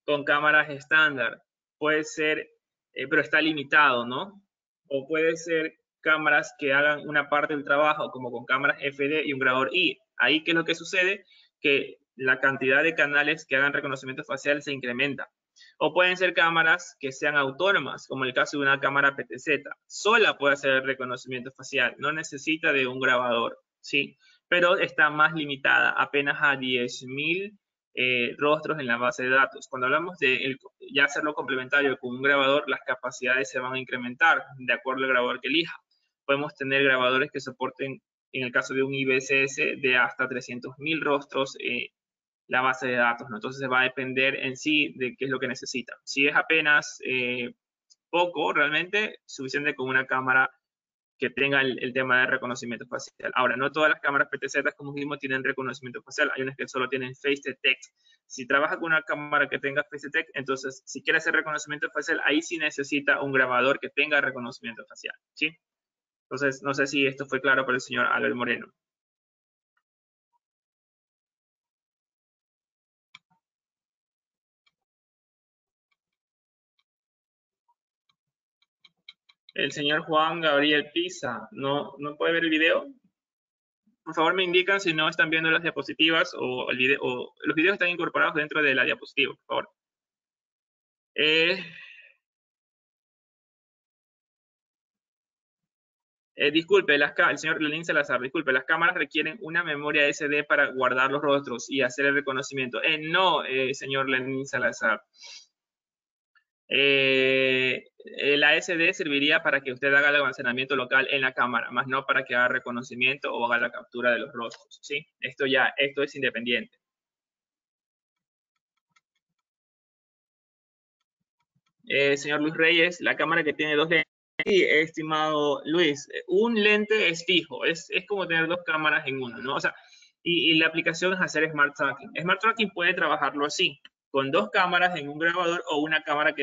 con cámaras estándar, puede ser, pero está limitado, ¿no? O puede ser cámaras que hagan una parte del trabajo, como con cámaras FD y un grabador I. Ahí, ¿qué es lo que sucede? Que la cantidad de canales que hagan reconocimiento facial se incrementa. O pueden ser cámaras que sean autónomas, como el caso de una cámara PTZ. Sola puede hacer el reconocimiento facial, no necesita de un grabador, ¿sí? Pero está más limitada, apenas a 10.000 rostros en la base de datos. Cuando hablamos de ya hacerlo complementario con un grabador, las capacidades se van a incrementar de acuerdo al grabador que elija. Podemos tener grabadores que soporten, en el caso de un IBCS, de hasta 300.000 rostros la base de datos, ¿no? Entonces va a depender en sí de qué es lo que necesita. Si es apenas poco, realmente, suficiente con una cámara que tenga el tema de reconocimiento facial. Ahora, no todas las cámaras PTZ, como dijimos, tienen reconocimiento facial. Hay unas que solo tienen Face Detect. Si trabaja con una cámara que tenga Face Detect, entonces, si quiere hacer reconocimiento facial, ahí sí necesita un grabador que tenga reconocimiento facial, ¿sí? Entonces, no sé si esto fue claro para el señor Albert Moreno. El señor Juan Gabriel Pisa, ¿no puede ver el video? Por favor, me indican si no están viendo las diapositivas o el video, o los videos están incorporados dentro de la diapositiva, por favor. Eh, disculpe, el señor Lenín Salazar, disculpe, las cámaras requieren una memoria SD para guardar los rostros y hacer el reconocimiento. No, señor Lenín Salazar. La SD serviría para que usted haga el almacenamiento local en la cámara, más no para que haga reconocimiento o haga la captura de los rostros, ¿sí? Esto es independiente. Señor Luis Reyes, la cámara que tiene dos lentes. Sí, estimado Luis, un lente es fijo, es como tener dos cámaras en uno, ¿no? O sea, y la aplicación es hacer Smart Tracking. Smart Tracking puede trabajarlo así, con dos cámaras en un grabador o una cámara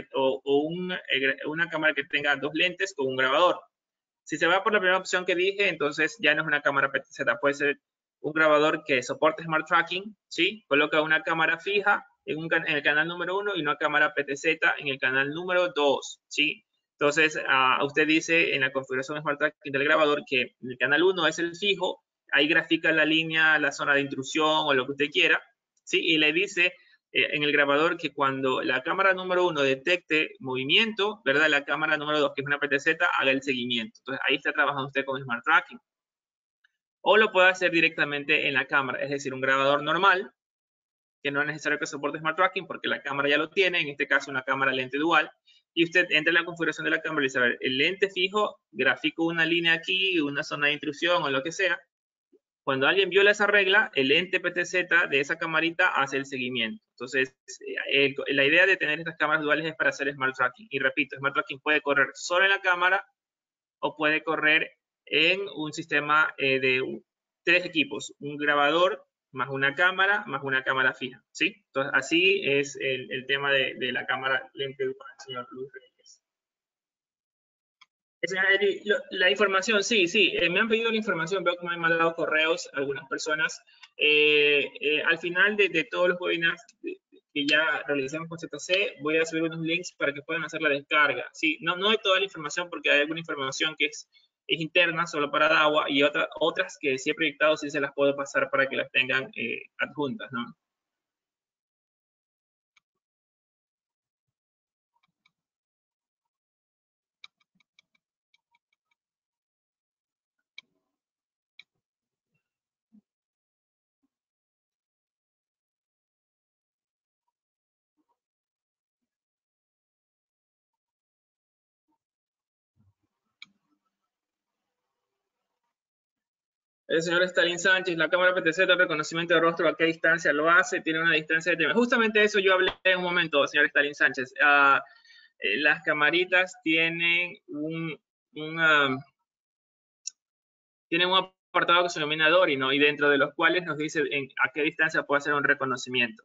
una cámara que tenga dos lentes con un grabador. Si se va por la primera opción que dije, entonces ya no es una cámara PTZ, puede ser un grabador que soporte Smart Tracking, ¿sí? Coloca una cámara fija en el canal número 1 y una cámara PTZ en el canal número 2, ¿sí? Entonces, usted dice en la configuración de Smart Tracking del grabador que el canal 1 es el fijo, ahí grafica la línea, la zona de intrusión o lo que usted quiera, ¿sí? Y le dice en el grabador que cuando la cámara número 1 detecte movimiento, ¿verdad? La cámara número 2, que es una PTZ, haga el seguimiento. Entonces, ahí está trabajando usted con Smart Tracking. O lo puede hacer directamente en la cámara, es decir, un grabador normal, que no es necesario que soporte Smart Tracking porque la cámara ya lo tiene, en este caso una cámara lente dual, y usted entra en la configuración de la cámara y dice, a ver, el lente fijo, grafico una línea aquí, una zona de intrusión o lo que sea. Cuando alguien viola esa regla, el ente PTZ de esa camarita hace el seguimiento. Entonces, la idea de tener estas cámaras duales es para hacer Smart Tracking. Y repito, Smart Tracking puede correr solo en la cámara o puede correr en un sistema de tres equipos, un grabador más una cámara fija, ¿sí? Entonces, así es el tema de la cámara lente para el señor Luis Reyes. Señora Eri, la información, sí, sí, me han pedido la información, veo que me han mandado correos algunas personas. Al final de todos los webinars que ya realizamos con ZC, voy a subir unos links para que puedan hacer la descarga. Sí, no hay toda la información porque hay alguna información que es interna, solo para DAWA, y otras que sí he proyectado, sí se las puedo pasar para que las tengan adjuntas, ¿no? El señor Stalin Sánchez, la cámara PTZ, el reconocimiento de rostro, ¿a qué distancia lo hace? Tiene una distancia de tema. Justamente eso yo hablé en un momento, señor Stalin Sánchez. Las camaritas tienen tienen un apartado que se denomina DORI, ¿no? Y dentro de los cuales nos dice a qué distancia puede hacer un reconocimiento,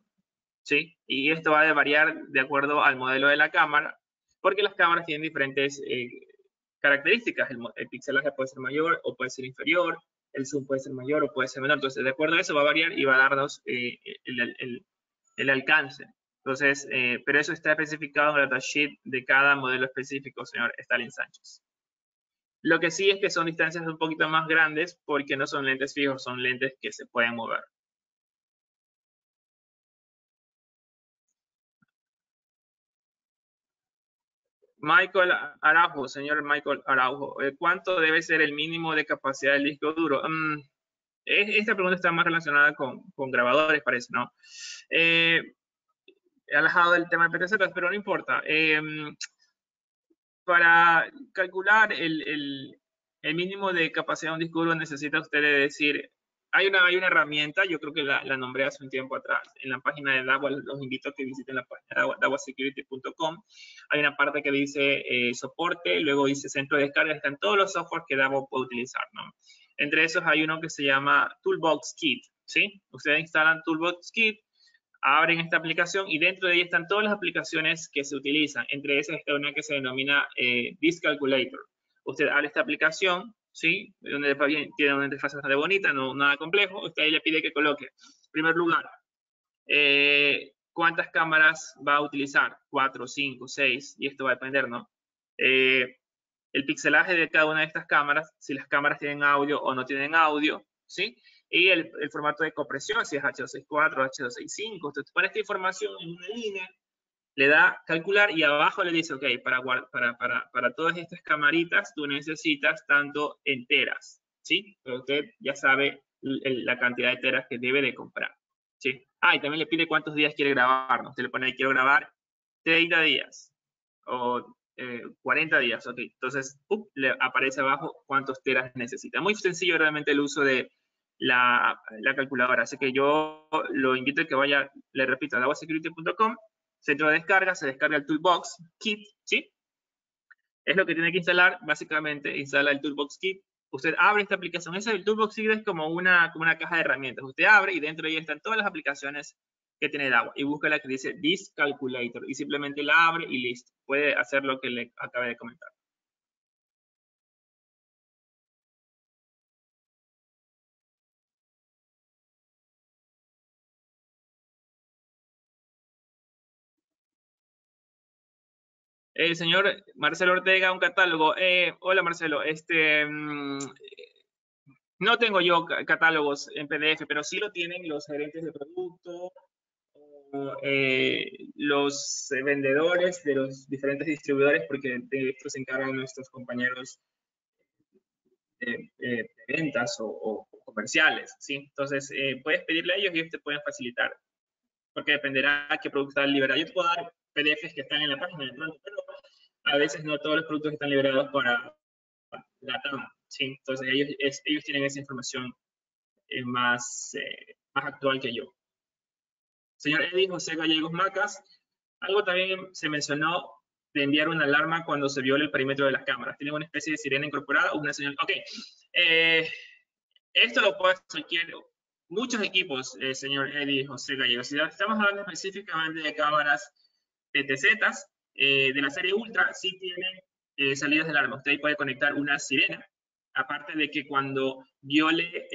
¿sí? Y esto va a variar de acuerdo al modelo de la cámara, porque las cámaras tienen diferentes características. El pixelaje puede ser mayor o puede ser inferior, el zoom puede ser mayor o puede ser menor. Entonces, de acuerdo a eso va a variar y va a darnos el alcance. Entonces, pero eso está especificado en el datasheet de cada modelo específico, señor Stalin Sánchez. Lo que sí es que son distancias un poquito más grandes porque no son lentes fijos, son lentes que se pueden mover. Michael Araujo, señor Michael Araujo, ¿cuánto debe ser el mínimo de capacidad del disco duro? Esta pregunta está más relacionada con grabadores, parece, ¿no? Alejado del tema de PTZ, pero no importa. Para calcular el mínimo de capacidad de un disco duro necesita usted decir, hay una herramienta, yo creo que la nombré hace un tiempo atrás, en la página de DAWA, los invito a que visiten la página de dawasecurity.com. Hay una parte que dice soporte, luego dice centro de descarga, están todos los softwares que DAWA puede utilizar, ¿no? Entre esos hay uno que se llama Toolbox Kit, ¿sí? Ustedes instalan Toolbox Kit, abren esta aplicación y dentro de ella están todas las aplicaciones que se utilizan. Entre esas está una que se denomina Disk Calculator. Usted abre esta aplicación, ¿sí? Donde tiene una interfaz bastante bonita, no nada complejo. Usted ahí le pide que coloque, en primer lugar, cuántas cámaras va a utilizar, 4, 5, 6, y esto va a depender, ¿no? El pixelaje de cada una de estas cámaras, si las cámaras tienen audio o no tienen audio, ¿sí? Y el formato de compresión, si es H264, H265. Usted pone esta información en una línea, le da calcular y abajo le dice, ok, para todas estas camaritas tú necesitas tanto en teras, ¿sí? Pero usted ya sabe la cantidad de teras que debe de comprar, ¿sí? Y también le pide cuántos días quiere grabar, ¿no? Usted le pone, quiero grabar 30 días o 40 días, ok. Entonces, le aparece abajo cuántos teras necesita. Muy sencillo realmente el uso de la calculadora. Así que yo lo invito a que vaya, le repito, a dawasecurity.com, centro de descarga, se descarga el Toolbox Kit, ¿sí? Es lo que tiene que instalar, básicamente, instala el Toolbox Kit. Usted abre esta aplicación. El Toolbox Kit es como una caja de herramientas. Usted abre y dentro de ella están todas las aplicaciones que tiene DAWA y busca la que dice Disk Calculator y simplemente la abre y listo. Puede hacer lo que le acabé de comentar. El señor Marcelo Ortega, un catálogo. Hola Marcelo, no tengo yo catálogos en PDF, pero sí lo tienen los gerentes de producto, los vendedores de los diferentes distribuidores, porque de esto se encargan nuestros compañeros de ventas o comerciales, ¿sí? Entonces, puedes pedirle a ellos y ellos te pueden facilitar, porque dependerá de qué producto están liberados. Yo te puedo dar PDFs que están en la página de pronto, pero a veces no todos los productos están liberados para la TAM, ¿sí? Entonces, ellos tienen esa información más actual que yo. Señor Eddie José Gallegos Macas, algo también se mencionó de enviar una alarma cuando se viole el perímetro de las cámaras. ¿Tiene una especie de sirena incorporada o una señal? Ok. Esto lo puede hacer muchos equipos, señor Eddie José Gallegos. Si estamos hablando específicamente de cámaras PTZ, de la serie Ultra, sí tienen salidas de alarma. Usted puede conectar una sirena, aparte de que cuando viole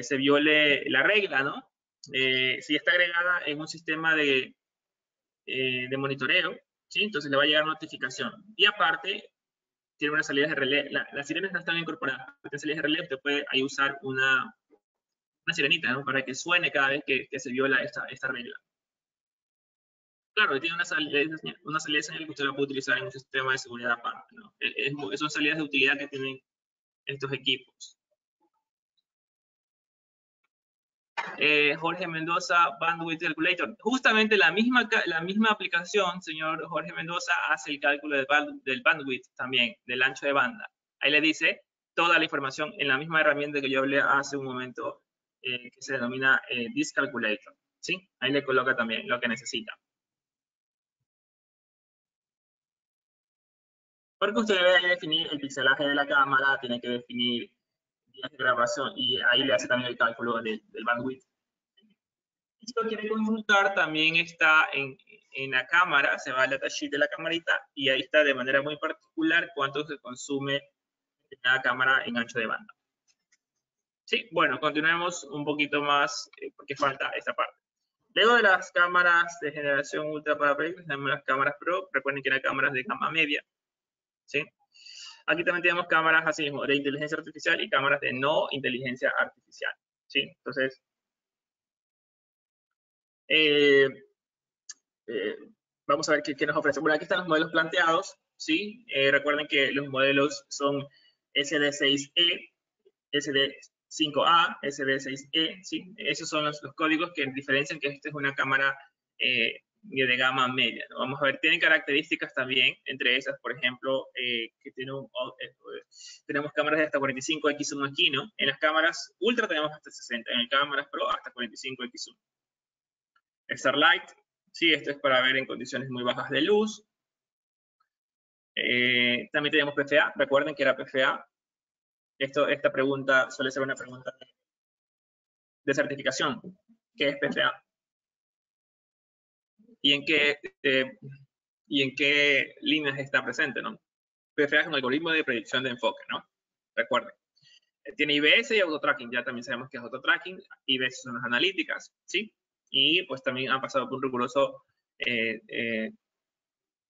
se viole la regla, ¿no? Si está agregada en un sistema de monitoreo, ¿sí? Entonces le va a llegar notificación. Y aparte, tiene unas salidas de relé. Las sirenas no están incorporadas. En salidas de relé usted puede ahí usar una sirenita, ¿no? Para que suene cada vez que se viola esta regla. Claro, tiene una salida de señal que usted la puede utilizar en un sistema de seguridad aparte, ¿no? Son salidas de utilidad que tienen estos equipos. Jorge Mendoza, Bandwidth Calculator. Justamente la misma aplicación, señor Jorge Mendoza, hace el cálculo del bandwidth también, del ancho de banda. Ahí le dice toda la información en la misma herramienta que yo hablé hace un momento, que se denomina Disk Calculator. ¿Sí? Ahí le coloca también lo que necesita. Porque usted debe definir el pixelaje de la cámara, tiene que definir días de grabación y ahí le hace también el cálculo del bandwidth. Si lo quiere consultar, también está en la cámara, se va al datasheet de la camarita y ahí está de manera muy particular cuánto se consume en cada cámara en ancho de banda. Sí, bueno, continuemos un poquito más porque falta esta parte. Luego de las cámaras de generación ultra para proyectos, tenemos las cámaras Pro. Recuerden que eran cámaras de gama media. ¿Sí? Aquí también tenemos cámaras así mismo de inteligencia artificial y cámaras de no inteligencia artificial. ¿Sí? Entonces, vamos a ver qué nos ofrece. Bueno, aquí están los modelos planteados. ¿Sí? Recuerden que los modelos son SD6E, SD5A, SD6E, ¿sí? Esos son los códigos que diferencian que esta es una cámara de gama media, ¿no? Vamos a ver, tienen características también, entre esas, por ejemplo, que tenemos cámaras de hasta 45x1 aquí, ¿no? En las cámaras Ultra tenemos hasta 60, en las cámaras Pro hasta 45x1. Starlight, sí, esto es para ver en condiciones muy bajas de luz. También tenemos PFA, recuerden que era PFA. Esta pregunta suele ser una pregunta de certificación. ¿Qué es PFA? ¿Y en qué líneas está presente, no? PFA es un algoritmo de predicción de enfoque, ¿no? Recuerden. Tiene IBS y autotracking, ya también sabemos que es autotracking. IBS son las analíticas, ¿sí? Y pues también han pasado por un riguroso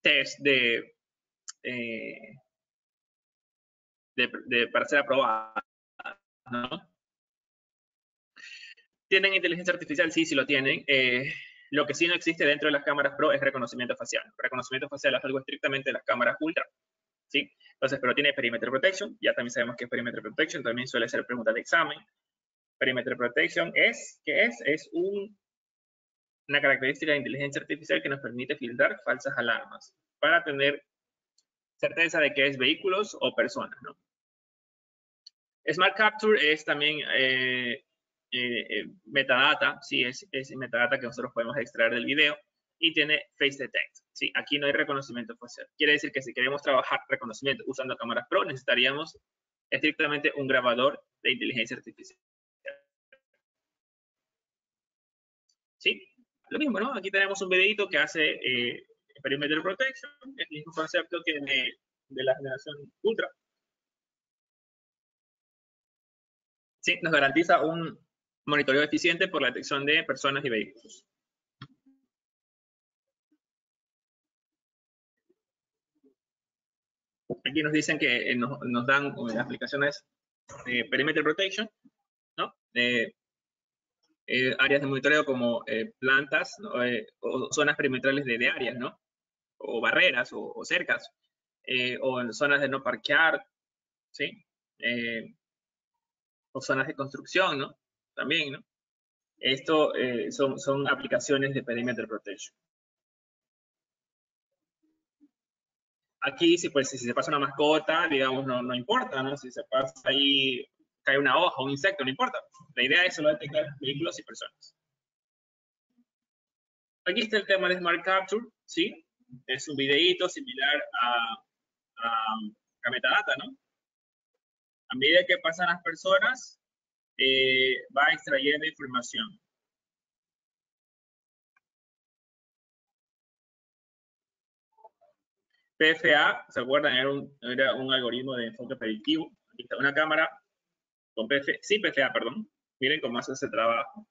test para ser aprobada, ¿no? ¿Tienen inteligencia artificial? Sí, sí lo tienen. Lo que sí no existe dentro de las cámaras Pro es reconocimiento facial. Reconocimiento facial es algo estrictamente de las cámaras Ultra, ¿sí? Entonces, pero tiene Perimeter Protection. Ya también sabemos que es Perimeter Protection. También suele ser pregunta de examen. Perimeter Protection ¿qué es? Es una característica de inteligencia artificial que nos permite filtrar falsas alarmas para tener certeza de que es vehículos o personas, ¿no? Smart Capture es también metadata, sí, es metadata que nosotros podemos extraer del video y tiene Face Detect. Sí, aquí no hay reconocimiento facial. Quiere decir que si queremos trabajar reconocimiento usando cámaras Pro, necesitaríamos estrictamente un grabador de inteligencia artificial. Sí, lo mismo, ¿no? Aquí tenemos un videito que hace Perimeter Protection, el mismo concepto que de la generación Ultra. Sí, nos garantiza un monitoreo eficiente por la detección de personas y vehículos. Aquí nos dicen que nos dan aplicaciones de Perimeter Protection, ¿no? Áreas de monitoreo como plantas, ¿no? O zonas perimetrales de áreas, ¿no? O barreras o cercas, o en zonas de no parquear, ¿sí? O zonas de construcción, ¿no? También, ¿no? Esto son aplicaciones de Perimeter Protection. Aquí, pues, si se pasa una mascota, digamos, no importa, ¿no? Si se pasa ahí, cae una hoja, un insecto, no importa. La idea es solo detectar vehículos y personas. Aquí está el tema de Smart Capture, ¿sí? Es un videíto similar a metadata, ¿no? A medida que pasan las personas, va extrayendo información. PFA, ¿se acuerdan? Era un algoritmo de enfoque predictivo. Aquí está una cámara con PFA, sí, PFA, perdón. Miren cómo hace ese trabajo.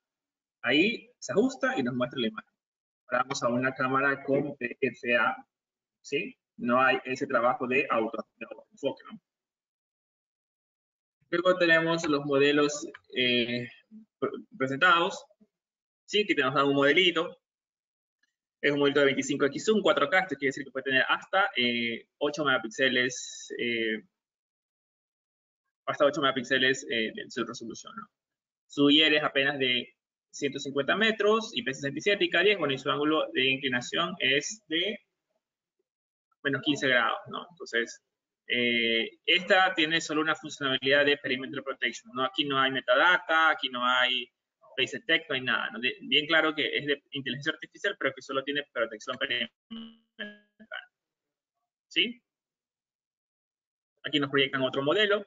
Ahí se ajusta y nos muestra la imagen. Ahora vamos a una cámara con PFA, ¿sí? No hay ese trabajo de autoenfoque, ¿no? Luego tenemos los modelos presentados, ¿sí? Que nos dan un modelito. Es un modelito de 25x1, 4K, esto quiere decir que puede tener hasta 8 megapíxeles, de su resolución, ¿no? Su IR es apenas de 150 metros, IP67 y K10, bueno, y su ángulo de inclinación es de menos 15 grados, ¿no? Entonces, Esta tiene solo una funcionalidad de Perimeter Protection, ¿no? Aquí no hay metadata, aquí no hay face detect, no hay nada, ¿no? Bien claro que es de inteligencia artificial, pero que solo tiene protección perimetral. ¿Sí? Aquí nos proyectan otro modelo.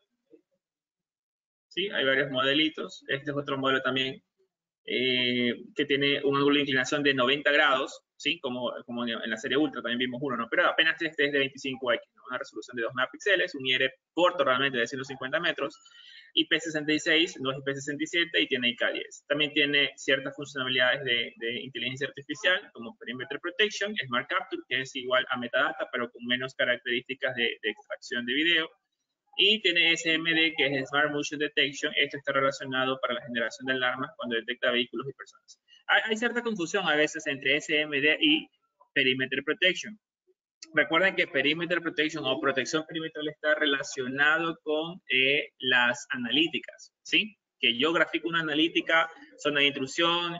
¿Sí? Hay varios modelitos. Este es otro modelo también que tiene un ángulo de inclinación de 90 grados, ¿sí? Como en la serie Ultra también vimos uno, ¿no? Pero apenas este es de 25x, ¿no? Una resolución de 2 megapíxeles, un IR corto realmente de 150 metros, IP66, no es IP67 y tiene IK10. También tiene ciertas funcionalidades de inteligencia artificial, como Perimeter Protection, Smart Capture, que es igual a metadata, pero con menos características de extracción de video. Y tiene SMD, que es Smart Motion Detection. Esto está relacionado para la generación de alarmas cuando detecta vehículos y personas. Hay cierta confusión a veces entre SMD y Perimeter Protection. Recuerden que Perimeter Protection o protección perimetral está relacionado con las analíticas, ¿sí? Que yo grafico una analítica, zona de intrusión,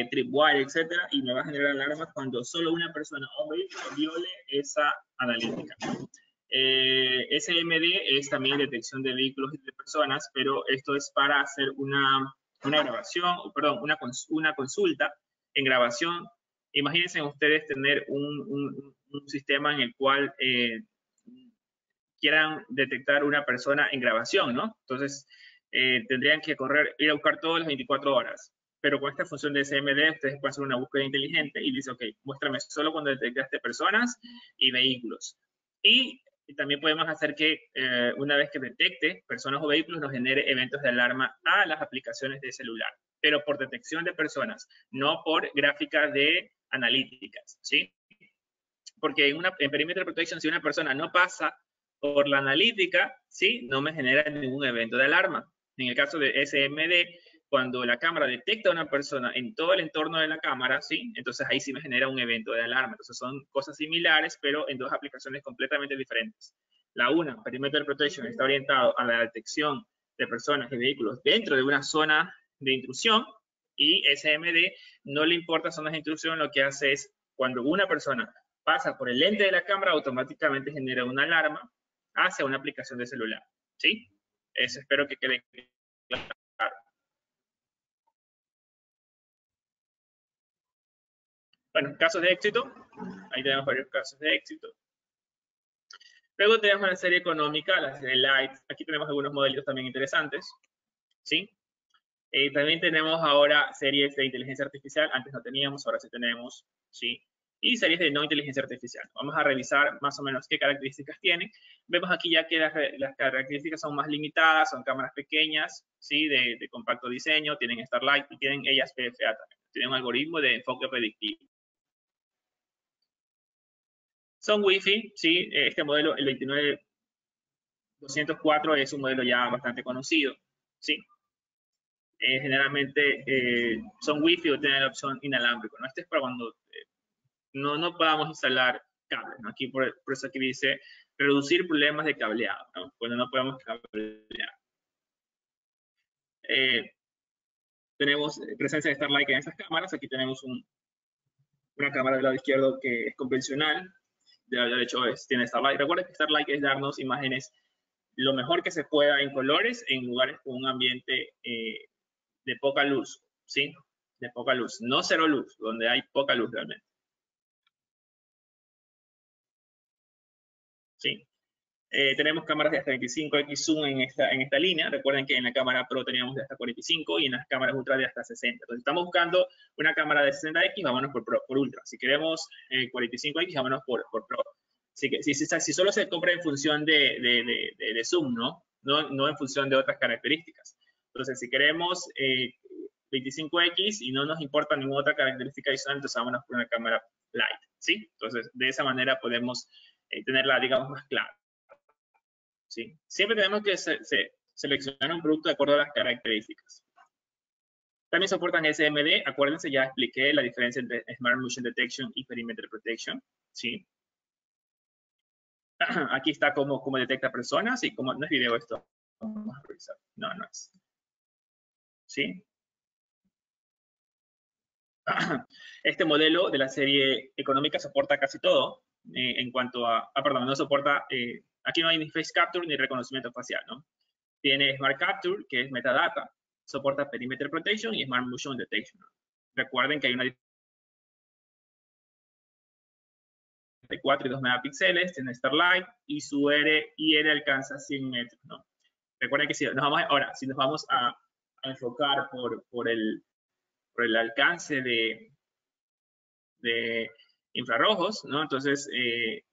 tripwire, etcétera, y me va a generar alarmas cuando solo una persona o vehículo viole esa analítica. SMD es también detección de vehículos y de personas, pero esto es para hacer una grabación, perdón, una consulta en grabación. Imagínense ustedes tener un sistema en el cual quieran detectar una persona en grabación, ¿no? Entonces, tendrían que ir a buscar todas las 24 horas. Pero con esta función de SMD, ustedes pueden hacer una búsqueda inteligente y dice, ok, muéstrame solo cuando detectaste personas y vehículos. Y también podemos hacer que una vez que detecte personas o vehículos nos genere eventos de alarma a las aplicaciones de celular, pero por detección de personas, no por gráficas de analíticas, ¿sí? Porque en Perimeter Protection, si una persona no pasa por la analítica, ¿sí? No me genera ningún evento de alarma. En el caso de SMD, cuando la cámara detecta a una persona en todo el entorno de la cámara, ¿sí? Entonces ahí sí me genera un evento de alarma. Entonces son cosas similares, pero en dos aplicaciones completamente diferentes. La una, Perimeter Protection, está orientado a la detección de personas y vehículos dentro de una zona de intrusión, y SMD no le importa zonas de intrusión, lo que hace es cuando una persona pasa por el lente de la cámara, automáticamente genera una alarma hacia una aplicación de celular, ¿sí? Eso espero que quede claro. Bueno, casos de éxito. Ahí tenemos varios casos de éxito. Luego tenemos la serie económica, la serie Light. Aquí tenemos algunos modelitos también interesantes, ¿sí? También tenemos ahora series de inteligencia artificial. Antes no teníamos, ahora sí tenemos, ¿sí? Y series de no inteligencia artificial. Vamos a revisar más o menos qué características tienen. Vemos aquí ya que las características son más limitadas, son cámaras pequeñas, ¿sí? De compacto diseño, tienen Starlight y tienen ellas PFA también. Tienen un algoritmo de enfoque predictivo. Son Wi-Fi, ¿sí? Este modelo, el 29204, es un modelo ya bastante conocido, ¿sí? Generalmente son Wi-Fi o tienen la opción inalámbrico, ¿no? Este es para cuando no podamos instalar cables, ¿no? Aquí por eso aquí dice reducir problemas de cableado, ¿no? Cuando no podemos cablear. Tenemos presencia de Starlight en estas cámaras. Aquí tenemos una cámara del lado izquierdo que es convencional, del lado derecho tiene Starlight. Recuerden que Starlight es darnos imágenes lo mejor que se pueda en colores en lugares con un ambiente de poca luz, ¿sí? De poca luz, no cero luz, donde hay poca luz realmente. ¿Sí? Tenemos cámaras de hasta 25x zoom en esta línea. Recuerden que en la cámara Pro teníamos de hasta 45 y en las cámaras Ultra de hasta 60. Entonces estamos buscando una cámara de 60x, vámonos por Ultra. Si queremos 45x, vámonos por Pro. Así que si solo se compra en función de zoom, ¿no? No en función de otras características. Entonces, si queremos 25x y no nos importa ninguna otra característica adicional, entonces vámonos por una cámara light, ¿sí? Entonces, de esa manera podemos tenerla, digamos, más clara. ¿Sí? Siempre tenemos que seleccionar un producto de acuerdo a las características. También soportan SMD. Acuérdense, ya expliqué la diferencia entre Smart Motion Detection y Perimeter Protection. ¿Sí? Aquí está cómo detecta personas y como no es video esto. Vamos a revisar. No es. ¿Sí? Este modelo de la serie económica soporta casi todo en cuanto a, perdón, no soporta Aquí no hay ni face capture ni reconocimiento facial, ¿no? Tiene Smart Capture, que es metadata, soporta Perimeter Protection y Smart Motion Detection, ¿no? Recuerden que hay una 4 y 2 megapíxeles, tiene Starlight y su IR alcanza 100 metros, ¿no? Recuerden que si nos vamos, ahora, si nos vamos a enfocar por el alcance de infrarrojos, ¿no? Entonces,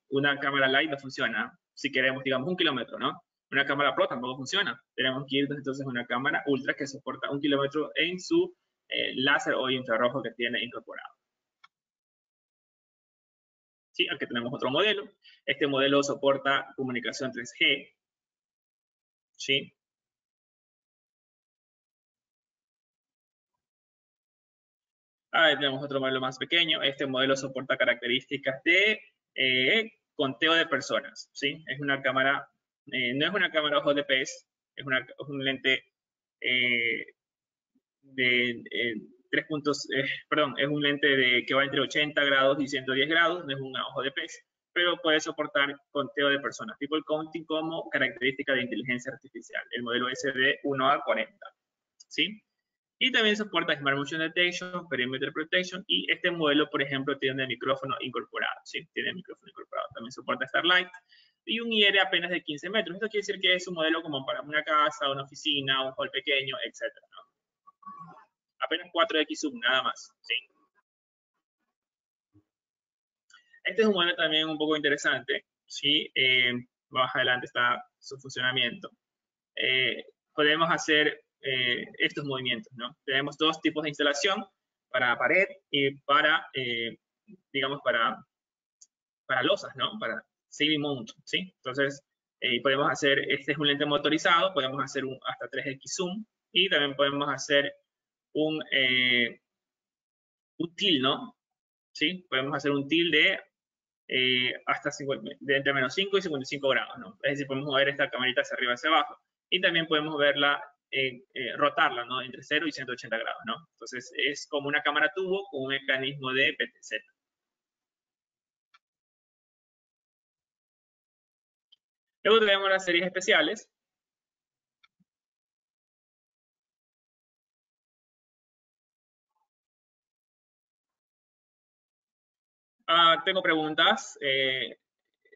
una cámara light no funciona. Si queremos, digamos, 1 kilómetro, ¿no? Una cámara pro tampoco funciona. Tenemos que ir entonces a una cámara ultra que soporta 1 kilómetro en su láser o infrarrojo que tiene incorporado. Sí, aquí tenemos otro modelo. Este modelo soporta comunicación 3G. ¿Sí? Ahí tenemos otro modelo más pequeño. Este modelo soporta características de conteo de personas. ¿Sí? Es una cámara, no es una cámara ojo de pez, es un lente de 3 puntos, perdón, es un lente que va entre 80 grados y 110 grados, no es un ojo de pez, pero puede soportar conteo de personas, people counting como característica de inteligencia artificial, el modelo SD1A40, ¿sí? Y también soporta Smart Motion Detection, Perimeter Protection, y este modelo, por ejemplo, tiene el micrófono incorporado, ¿sí? Tiene el micrófono incorporado. También soporta Starlight y un IR apenas de 15 metros. Esto quiere decir que es un modelo como para una casa, una oficina, un hall pequeño, etc., ¿no? Apenas 4x zoom, nada más, ¿sí? Este es un modelo también un poco interesante, ¿sí? Más adelante está su funcionamiento. Podemos hacer estos movimientos, ¿no? Tenemos dos tipos de instalación, para pared y para, digamos, para losas, ¿no? Para ceiling mount, ¿sí? Entonces, podemos hacer, este es un lente motorizado, podemos hacer hasta 3x zoom y también podemos hacer un tilt, ¿no? ¿Sí? Podemos hacer un tilt de hasta 50, de entre menos 5 y 55 grados, ¿no? Es decir, podemos mover esta camarita hacia arriba y hacia abajo. Y también podemos verla, rotarla, ¿no? Entre 0 y 180 grados, ¿no? Entonces, es como una cámara tubo con un mecanismo de PTZ. Luego tenemos las series especiales. Tengo preguntas.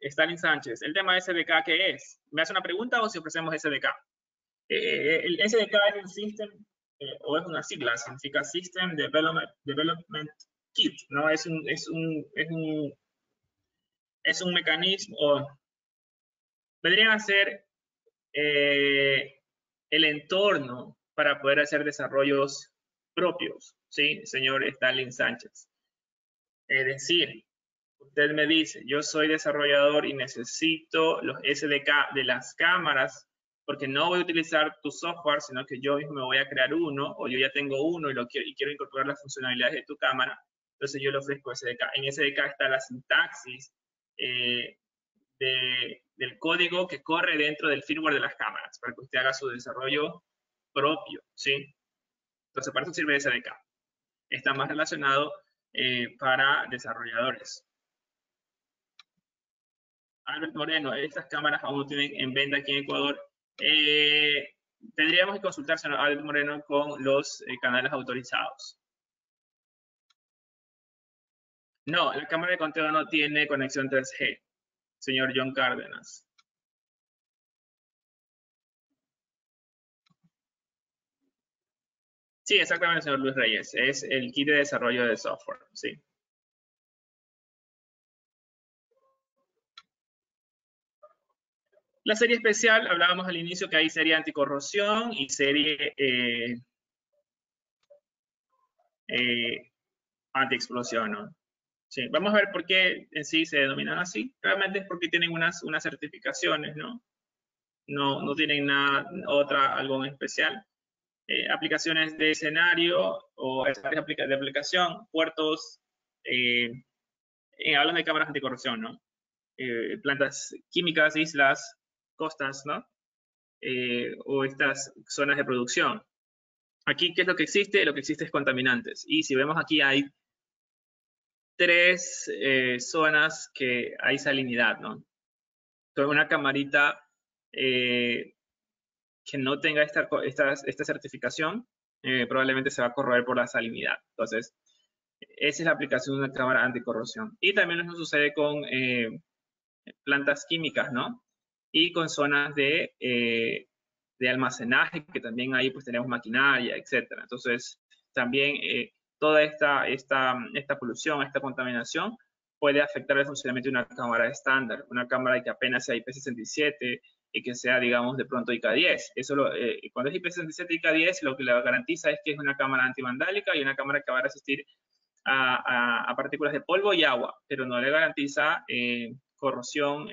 Stalin Sánchez, ¿el tema SDK qué es? ¿Me hace una pregunta o si ofrecemos SDK? El SDK es un System, o es una sigla, significa System Development Kit, ¿no? Es un mecanismo, vendría a ser el entorno para poder hacer desarrollos propios, ¿sí, señor Stalin Sánchez? Es decir, usted me dice, yo soy desarrollador y necesito los SDK de las cámaras porque no voy a utilizar tu software, sino que yo mismo me voy a crear uno, o yo ya tengo uno y quiero incorporar las funcionalidades de tu cámara, entonces yo le ofrezco SDK. En SDK está la sintaxis del código que corre dentro del firmware de las cámaras, para que usted haga su desarrollo propio, ¿sí? Entonces, para eso sirve SDK. Está más relacionado para desarrolladores. Albert Moreno, estas cámaras aún no tienen en venta aquí en Ecuador. Tendríamos que consultar, señor Albert Moreno, con los canales autorizados. No, la cámara de conteo no tiene conexión 3G, señor John Cárdenas. Sí, exactamente, señor Luis Reyes. Es el kit de desarrollo de software, sí. La serie especial, hablábamos al inicio que hay serie anticorrosión y serie anti-explosión, ¿no? Sí, vamos a ver por qué en sí se denominan así. Realmente es porque tienen unas certificaciones, ¿no? No tienen nada, algo en especial. Aplicaciones de escenario o de aplicación, puertos, hablan de cámaras anticorrosión, ¿no? Plantas químicas, islas, costas, ¿no? O estas zonas de producción. Aquí, ¿qué es lo que existe? Lo que existe es contaminantes. Y si vemos aquí hay 3 zonas que hay salinidad, ¿no? Entonces, una camarita que no tenga esta certificación probablemente se va a corroer por la salinidad. Entonces, esa es la aplicación de una cámara anticorrosión. Y también lo mismo sucede con plantas químicas, ¿no? Y con zonas de almacenaje, que también ahí pues tenemos maquinaria, etcétera. Entonces, también toda esta polución, esta contaminación puede afectar el funcionamiento de una cámara estándar, una cámara que apenas sea IP67 y que sea, digamos, de pronto IK10. Cuando es IP67 y IK10, lo que le garantiza es que es una cámara antivandálica y una cámara que va a resistir a partículas de polvo y agua, pero no le garantiza corrosión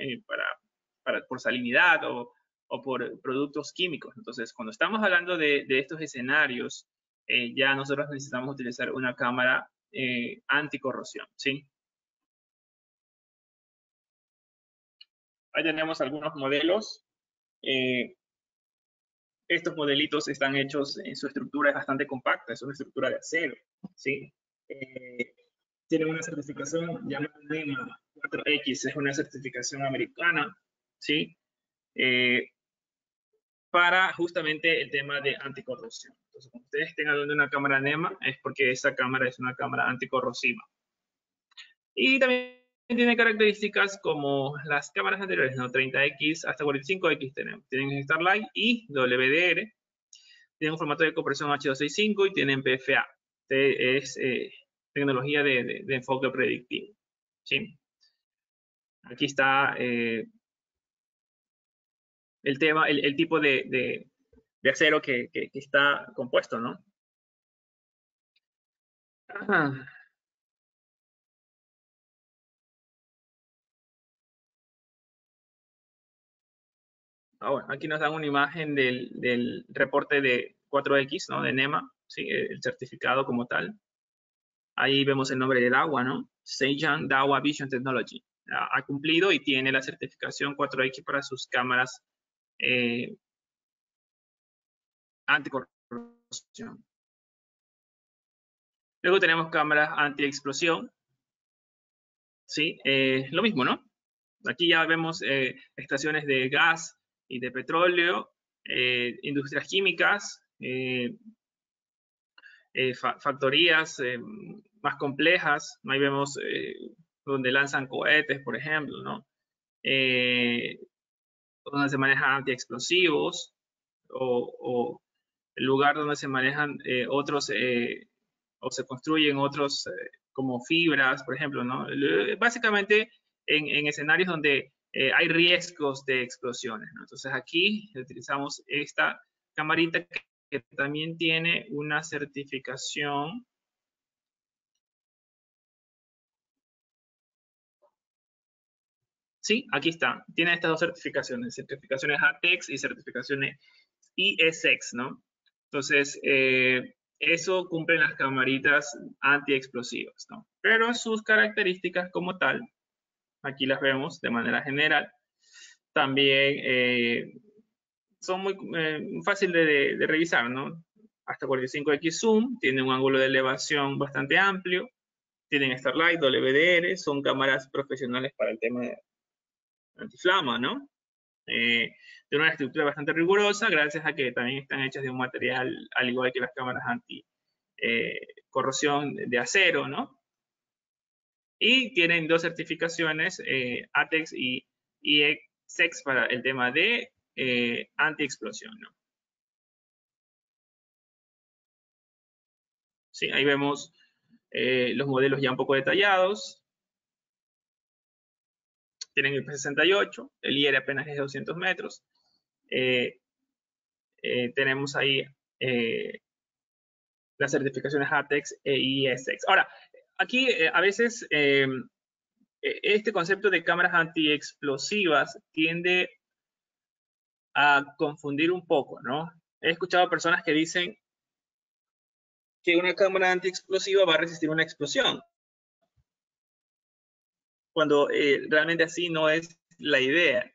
por salinidad o por productos químicos. Entonces, cuando estamos hablando de estos escenarios, ya nosotros necesitamos utilizar una cámara anticorrosión, ¿sí? Ahí tenemos algunos modelos. Estos modelitos están hechos, en su estructura es bastante compacta, es una estructura de acero, ¿sí? Tienen una certificación llamada NEMA 4X, es una certificación americana, ¿sí? Para justamente el tema de anticorrosión. Entonces, cuando ustedes estén hablando de una cámara NEMA, es porque esa cámara es una cámara anticorrosiva. Y también tiene características como las cámaras anteriores, ¿no? 30X hasta 45X tenemos. Tienen Starlight y WDR. Tienen un formato de compresión H265 y tienen PFA. Es tecnología de enfoque predictivo. ¿Sí? Aquí está el tema, el tipo de acero que está compuesto, ¿no? Ah, bueno, aquí nos dan una imagen del reporte de 4X, ¿no? De NEMA, ¿sí? El certificado como tal. Ahí vemos el nombre de DAWA, ¿no? Seijan Dahua Vision Technology. Ha cumplido y tiene la certificación 4X para sus cámaras anticorrosión. Luego tenemos cámaras anti-explosión. Sí, lo mismo, ¿no? Aquí ya vemos estaciones de gas y de petróleo, industrias químicas, factorías más complejas. Ahí vemos donde lanzan cohetes, por ejemplo, ¿no? Donde se manejan antiexplosivos o el lugar donde se manejan otros o se construyen otros como fibras, por ejemplo, ¿no? Básicamente en escenarios donde hay riesgos de explosiones, ¿no? Entonces aquí utilizamos esta camarita que también tiene una certificación. Sí, aquí está. Tiene estas dos certificaciones, certificaciones ATEX y certificaciones ISEX, ¿no? Entonces, eso cumplen las camaritas antiexplosivas, ¿no? Pero sus características como tal, aquí las vemos de manera general, también son muy fáciles de revisar, ¿no? Hasta 45X zoom, tiene un ángulo de elevación bastante amplio, tienen Starlight, WDR, son cámaras profesionales para el tema de antiflama, ¿no? De una estructura bastante rigurosa, gracias a que también están hechas de un material, al igual que las cámaras anti corrosión de acero, ¿no? Y tienen dos certificaciones, ATEX y ISEX para el tema de anti-explosión, ¿no? Sí, ahí vemos los modelos ya un poco detallados. Tienen el P68, el IR apenas es de 200 metros. Tenemos ahí las certificaciones ATEX e ISEX. Ahora, aquí a veces este concepto de cámaras antiexplosivas tiende a confundir un poco, ¿no? He escuchado personas que dicen que una cámara antiexplosiva va a resistir una explosión, cuando realmente así no es la idea.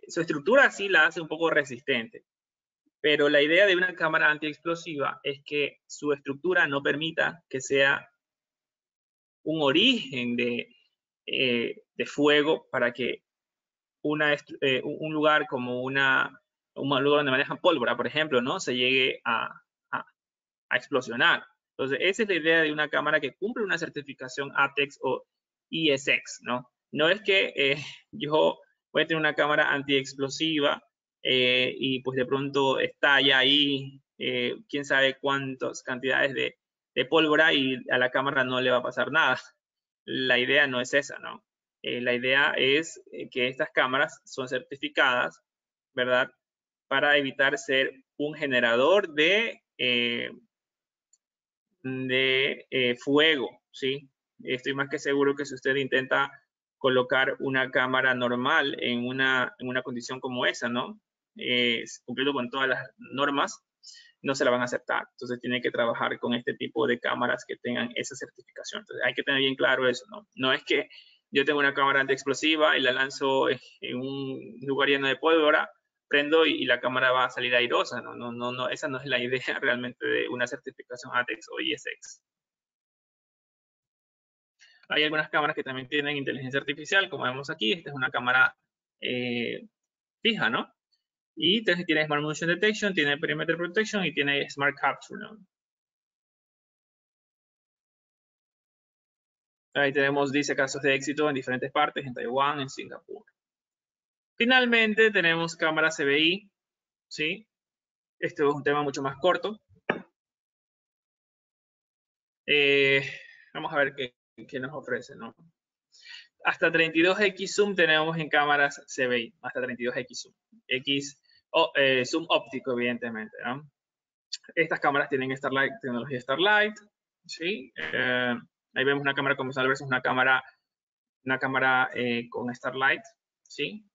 Su estructura sí la hace un poco resistente, pero la idea de una cámara antiexplosiva es que su estructura no permita que sea un origen de fuego para que un lugar como un lugar donde manejan pólvora, por ejemplo, ¿no? Se llegue a, a explosionar. Entonces, esa es la idea de una cámara que cumple una certificación ATEX o ESX, ¿no? No es que yo voy a tener una cámara antiexplosiva y pues de pronto estalla ahí quién sabe cuántas cantidades de pólvora y a la cámara no le va a pasar nada. La idea no es esa, ¿no? La idea es que estas cámaras son certificadas, ¿verdad? Para evitar ser un generador de fuego, ¿sí? Estoy más que seguro que si usted intenta colocar una cámara normal en una condición como esa, ¿no? Cumpliendo con todas las normas, no se la van a aceptar. Entonces tiene que trabajar con este tipo de cámaras que tengan esa certificación. Entonces hay que tener bien claro eso, ¿no? No es que yo tengo una cámara antiexplosiva y la lanzo en un lugar lleno de pólvora, prendo y la cámara va a salir airosa. No, no, no, no, esa no es la idea realmente de una certificación ATEX o ISX. Hay algunas cámaras que también tienen inteligencia artificial, como vemos aquí. Esta es una cámara fija, ¿no? Y entonces tiene Smart Motion Detection, tiene Perimeter Protection y tiene Smart Capture, ¿no? Ahí tenemos, dice, casos de éxito en diferentes partes, en Taiwán, en Singapur. Finalmente tenemos cámara CBI, ¿sí? Este es un tema mucho más corto. Vamos a ver qué nos ofrece, ¿no? Hasta 32x zoom tenemos en cámaras CBI, hasta 32x zoom. Zoom óptico, evidentemente, ¿no? Estas cámaras tienen Starlight, tecnología Starlight, ¿sí? Ahí vemos una cámara convencional versus una cámara con Starlight, ¿sí?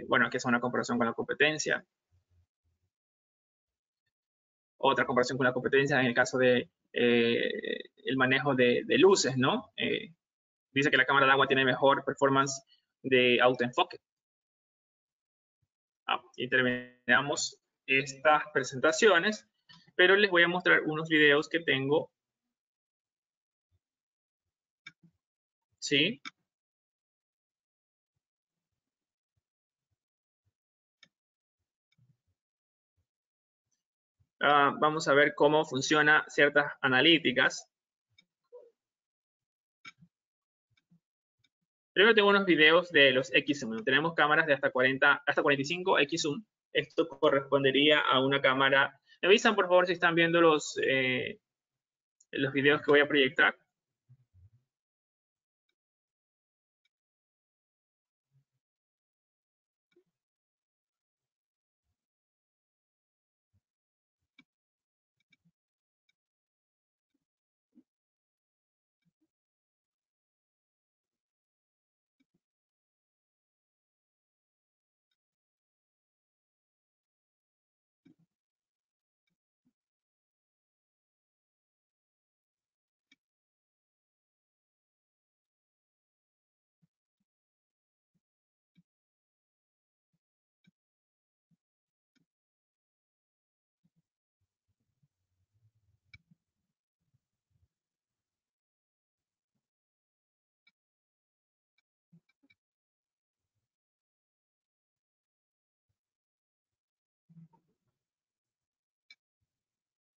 Bueno, aquí es una comparación con la competencia. Otra comparación con la competencia en el caso de el manejo de luces, ¿no? Dice que la cámara de agua tiene mejor performance de autoenfoque. Y terminamos estas presentaciones, pero les voy a mostrar unos videos que tengo, ¿sí? Vamos a ver cómo funciona ciertas analíticas. Primero tengo unos videos de los X-Zoom. Tenemos cámaras de hasta 45 X-Zoom. Esto correspondería a una cámara. Me avisan, por favor, si están viendo los videos que voy a proyectar.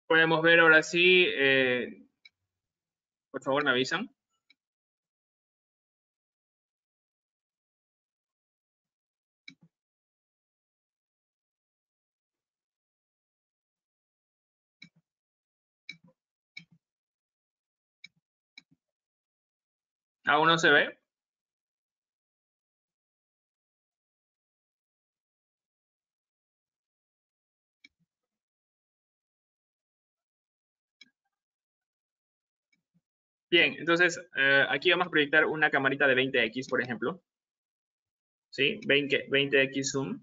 Podemos ver ahora sí. Por favor, me avisan. ¿Aún no se ve? Bien, entonces aquí vamos a proyectar una camarita de 20x, por ejemplo. ¿Sí? 20x zoom.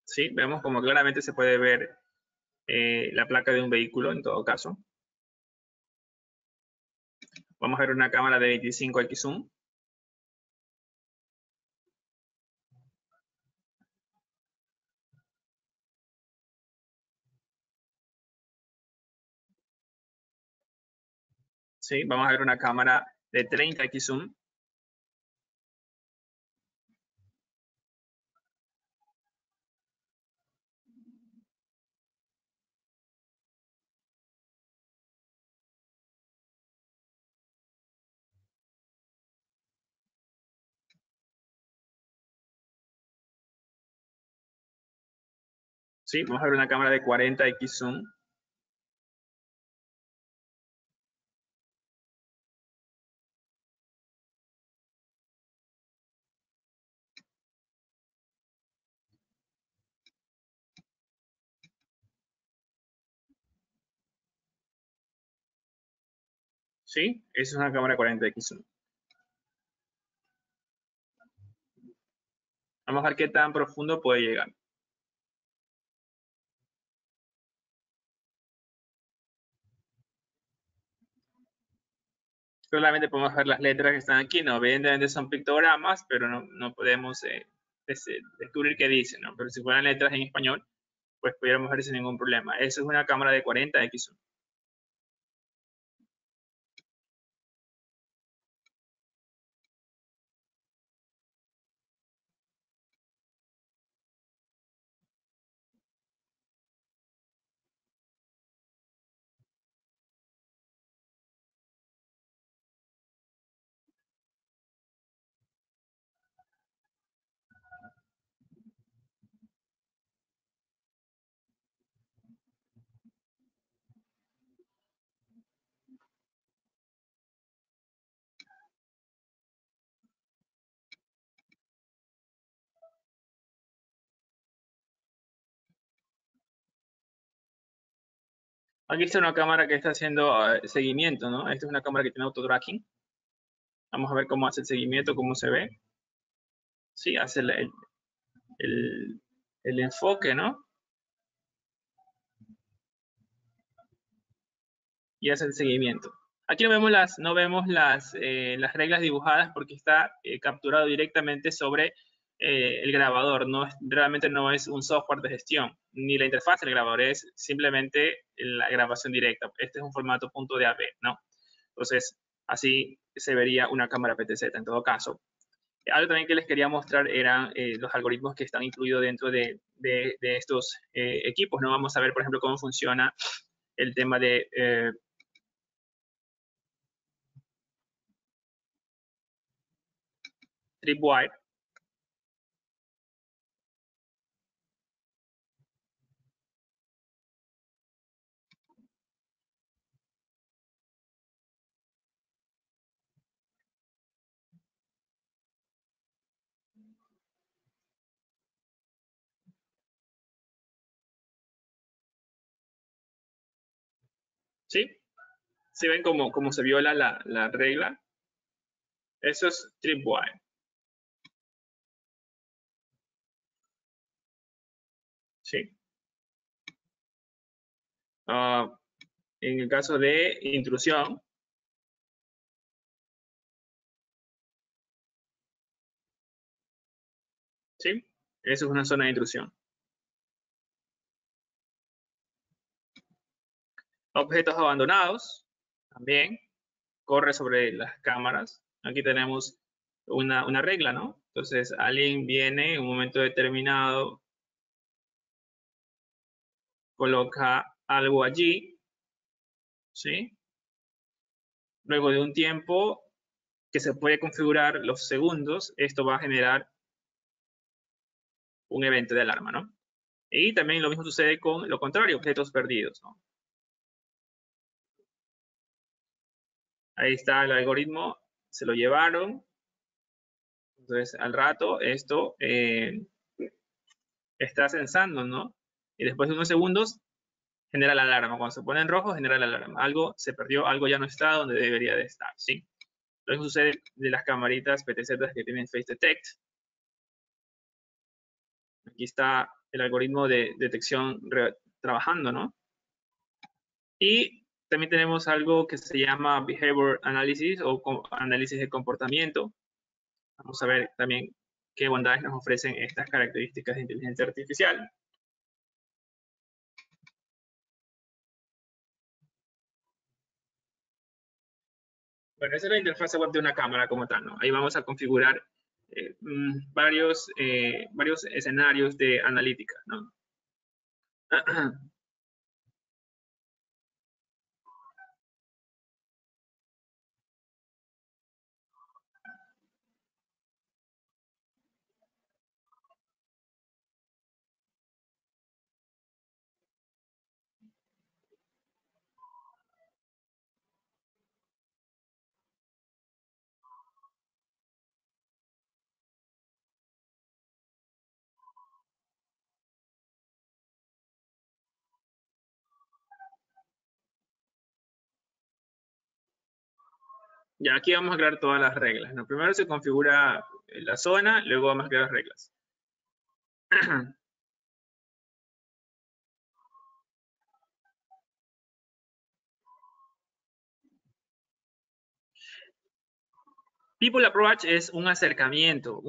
¿Sí? Vemos como claramente se puede ver la placa de un vehículo en todo caso. Vamos a ver una cámara de 25x zoom. ¿Sí? Vamos a ver una cámara de 30x zoom. Sí, vamos a ver una cámara de 40x zoom. Sí, esa es una cámara de 40x zoom. Vamos a ver qué tan profundo puede llegar. Solamente podemos ver las letras que están aquí, ¿no? Evidentemente son pictogramas, pero no podemos descubrir qué dicen, ¿no? Pero si fueran letras en español, pues pudiéramos ver sin ningún problema. Eso es una cámara de 40x zoom. Aquí está una cámara que está haciendo seguimiento, ¿no? Esta es una cámara que tiene auto-tracking. Vamos a ver cómo hace el seguimiento, cómo se ve. Sí, hace el enfoque, ¿no? Y hace el seguimiento. Aquí no vemos las reglas dibujadas porque está capturado directamente sobre el grabador. Realmente no es un software de gestión, ni la interfaz del grabador, es simplemente la grabación directa. Este es un formato .dav, ¿no? Entonces, así se vería una cámara PTZ en todo caso. Algo también que les quería mostrar eran los algoritmos que están incluidos dentro de estos equipos, ¿no? Vamos a ver, por ejemplo, cómo funciona el tema de Tripwire. ¿Sí? ¿Sí ven cómo se viola la regla? Eso es Tripwire. ¿Sí? En el caso de intrusión, ¿sí? Eso es una zona de intrusión. Objetos abandonados, también, corre sobre las cámaras. Aquí tenemos una regla, ¿no? Entonces, alguien viene en un momento determinado, coloca algo allí, ¿sí? Luego de un tiempo que se puede configurar los segundos, esto va a generar un evento de alarma, ¿no? Y también lo mismo sucede con lo contrario, objetos perdidos, ¿no? Ahí está el algoritmo, se lo llevaron. Entonces, al rato, esto está censando, ¿no? Y después de unos segundos, genera la alarma. Cuando se pone en rojo, genera la alarma. Algo se perdió, algo ya no está donde debería de estar, ¿sí? Lo mismo sucede de las camaritas PTZ que tienen Face Detect. Aquí está el algoritmo de detección trabajando, ¿no? Y también tenemos algo que se llama Behavior Analysis o análisis de comportamiento. Vamos a ver también qué bondades nos ofrecen estas características de inteligencia artificial. Bueno, esa es la interfaz web de una cámara como tal, ¿no? Ahí vamos a configurar varios escenarios de analítica, ¿no? Ya aquí vamos a crear todas las reglas, ¿no? Primero se configura la zona, luego vamos a crear las reglas. People approach es un acercamiento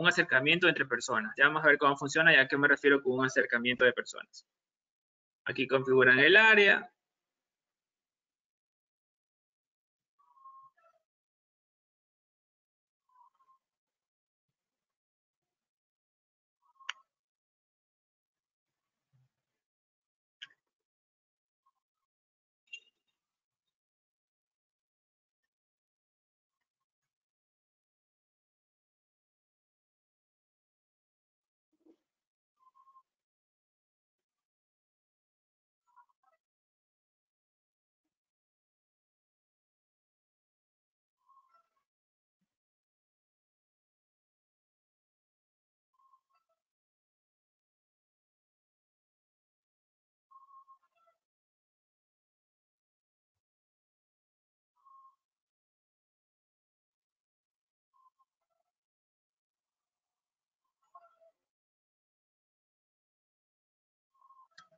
entre personas. Ya vamos a ver cómo funciona y a qué me refiero con un acercamiento de personas. Aquí configuran el área.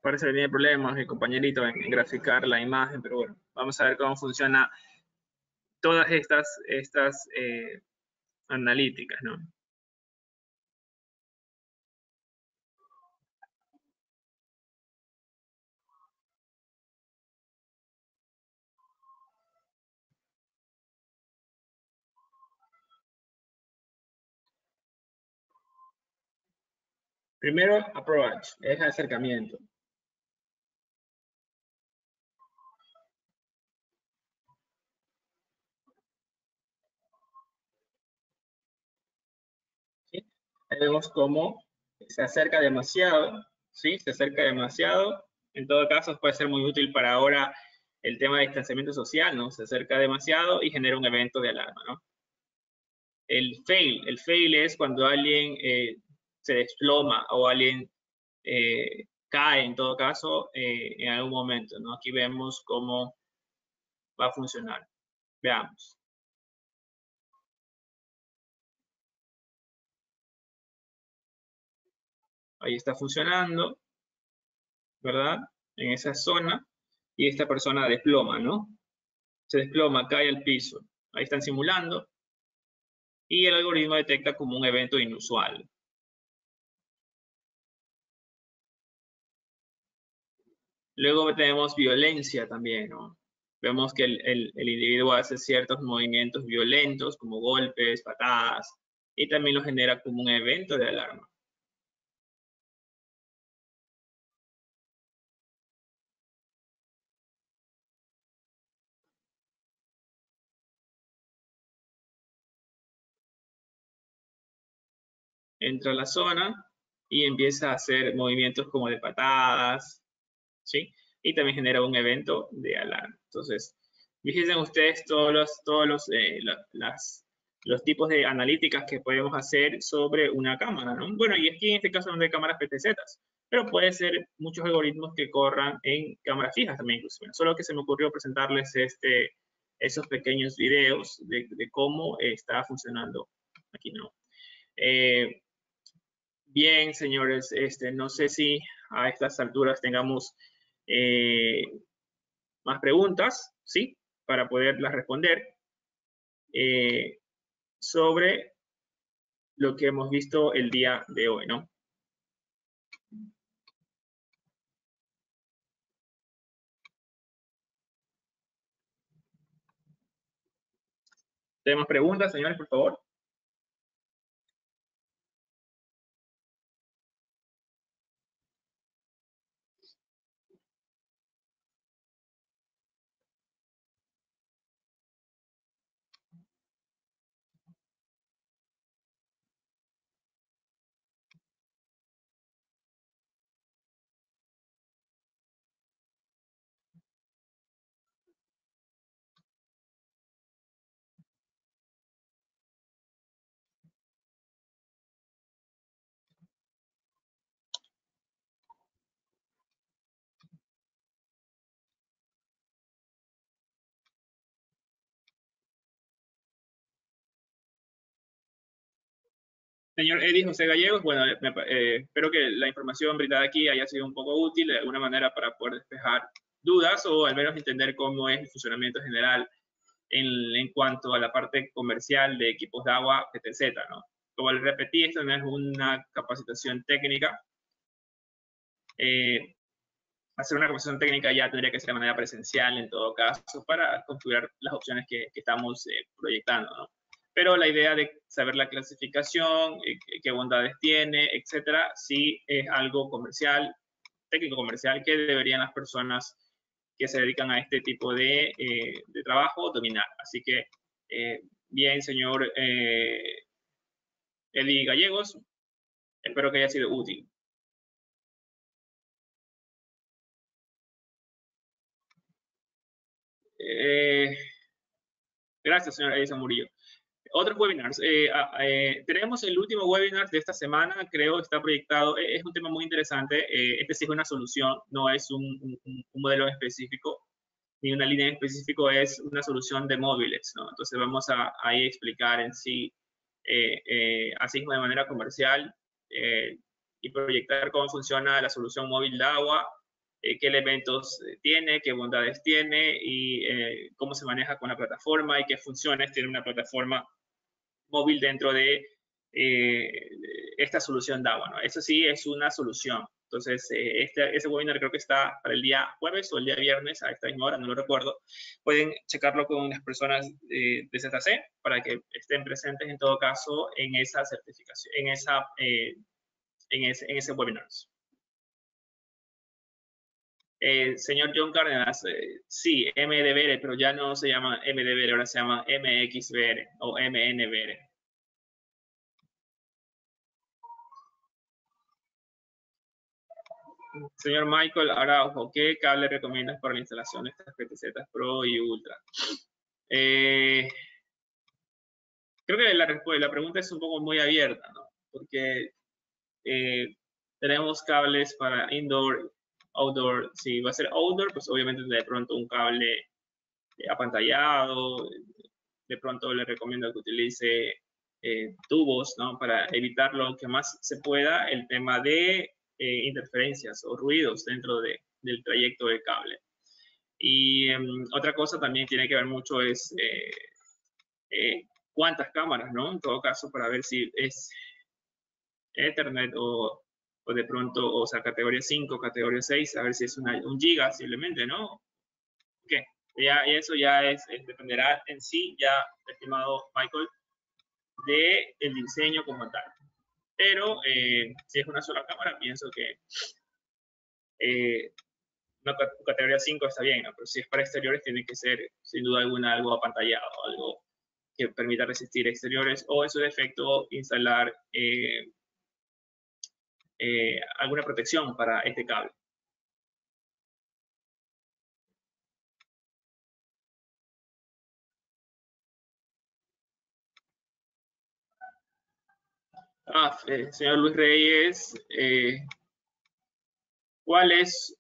Parece que tiene problemas mi compañerito en graficar la imagen, pero bueno, vamos a ver cómo funciona todas estas analíticas, ¿no? Primero, approach, es acercamiento. ¿Sí? Ahí vemos cómo se acerca demasiado, ¿sí? Se acerca demasiado. En todo caso, puede ser muy útil para ahora el tema de distanciamiento social, ¿no? Se acerca demasiado y genera un evento de alarma, ¿no? El fail es cuando alguien se desploma o alguien cae, en todo caso, en algún momento, ¿no? Aquí vemos cómo va a funcionar. Veamos. Ahí está funcionando, ¿verdad? En esa zona. Y esta persona desploma, ¿no? Se desploma, cae al piso. Ahí están simulando. Y el algoritmo detecta como un evento inusual. Luego tenemos violencia también, ¿no? Vemos que el individuo hace ciertos movimientos violentos, como golpes, patadas, y también lo genera como un evento de alarma. Entra a la zona y empieza a hacer movimientos como de patadas, ¿sí? Y también genera un evento de alarma. Entonces, fíjense ustedes los tipos de analíticas que podemos hacer sobre una cámara, ¿no? Bueno, y aquí en este caso son de cámaras PTZ, pero puede ser muchos algoritmos que corran en cámaras fijas también, inclusive. Solo que se me ocurrió presentarles esos pequeños videos de cómo está funcionando aquí, ¿no? Eh, Bien, señores, no sé si a estas alturas tengamos eh, más preguntas, ¿sí? Para poderlas responder eh, sobre lo que hemos visto el día de hoy, ¿no? ¿Tenemos preguntas, señores, por favor? Señor Eddie José Gallegos, bueno, espero que la información brindada aquí haya sido un poco útil de alguna manera para poder despejar dudas o al menos entender cómo es el funcionamiento general en cuanto a la parte comercial de equipos de agua, etc., ¿no? Como les repetí, esto no es una capacitación técnica. Hacer una capacitación técnica ya tendría que ser de manera presencial en todo caso para configurar las opciones que estamos proyectando, ¿no? Pero la idea de saber la clasificación, qué bondades tiene, etcétera, sí es algo comercial, técnico comercial, que deberían las personas que se dedican a este tipo de trabajo dominar. Así que, bien, señor Eli Gallegos, espero que haya sido útil. Gracias, señor Edison Murillo. Otros webinars. Tenemos el último webinar de esta semana, creo está proyectado. Es un tema muy interesante. Este sí es una solución, no es un modelo específico, ni una línea en específico, es una solución de móviles, ¿no? Entonces vamos a ahí explicar en sí, así de manera comercial, y proyectar cómo funciona la solución móvil de agua, qué elementos tiene, qué bondades tiene y cómo se maneja con la plataforma y qué funciones tiene una plataforma móvil dentro de esta solución de agua, ¿no? Eso sí es una solución. Entonces, ese webinar creo que está para el día jueves o el día viernes a esta misma hora, no lo recuerdo. Pueden checarlo con las personas de ZC para que estén presentes en todo caso en esa certificación, en ese webinar. Señor John Cárdenas, sí, MDBR, pero ya no se llama MDBR, ahora se llama MXBR o MNBR. Señor Michael Araujo, ¿qué cable recomiendas para la instalación de estas PTZ Pro y Ultra? Creo que la pregunta es un poco muy abierta, ¿no? Porque tenemos cables para indoor, outdoor. Si va a ser outdoor, pues obviamente de pronto un cable apantallado. De pronto le recomiendo que utilice tubos, ¿no? Para evitar lo que más se pueda el tema de interferencias o ruidos dentro del trayecto del cable. Y otra cosa también tiene que ver mucho es cuántas cámaras, ¿no? En todo caso, para ver si es Ethernet o de pronto, o sea, categoría 5, categoría 6, a ver si es un giga simplemente, ¿no? ¿Qué? Ya, eso ya dependerá en sí, ya, estimado Michael, del diseño como tal. Pero si es una sola cámara, pienso que una categoría 5 está bien, ¿no? Pero si es para exteriores, tiene que ser, sin duda alguna, algo apantallado, algo que permita resistir exteriores o, en su defecto, instalar alguna protección para este cable. Señor Luis Reyes, ¿cuál es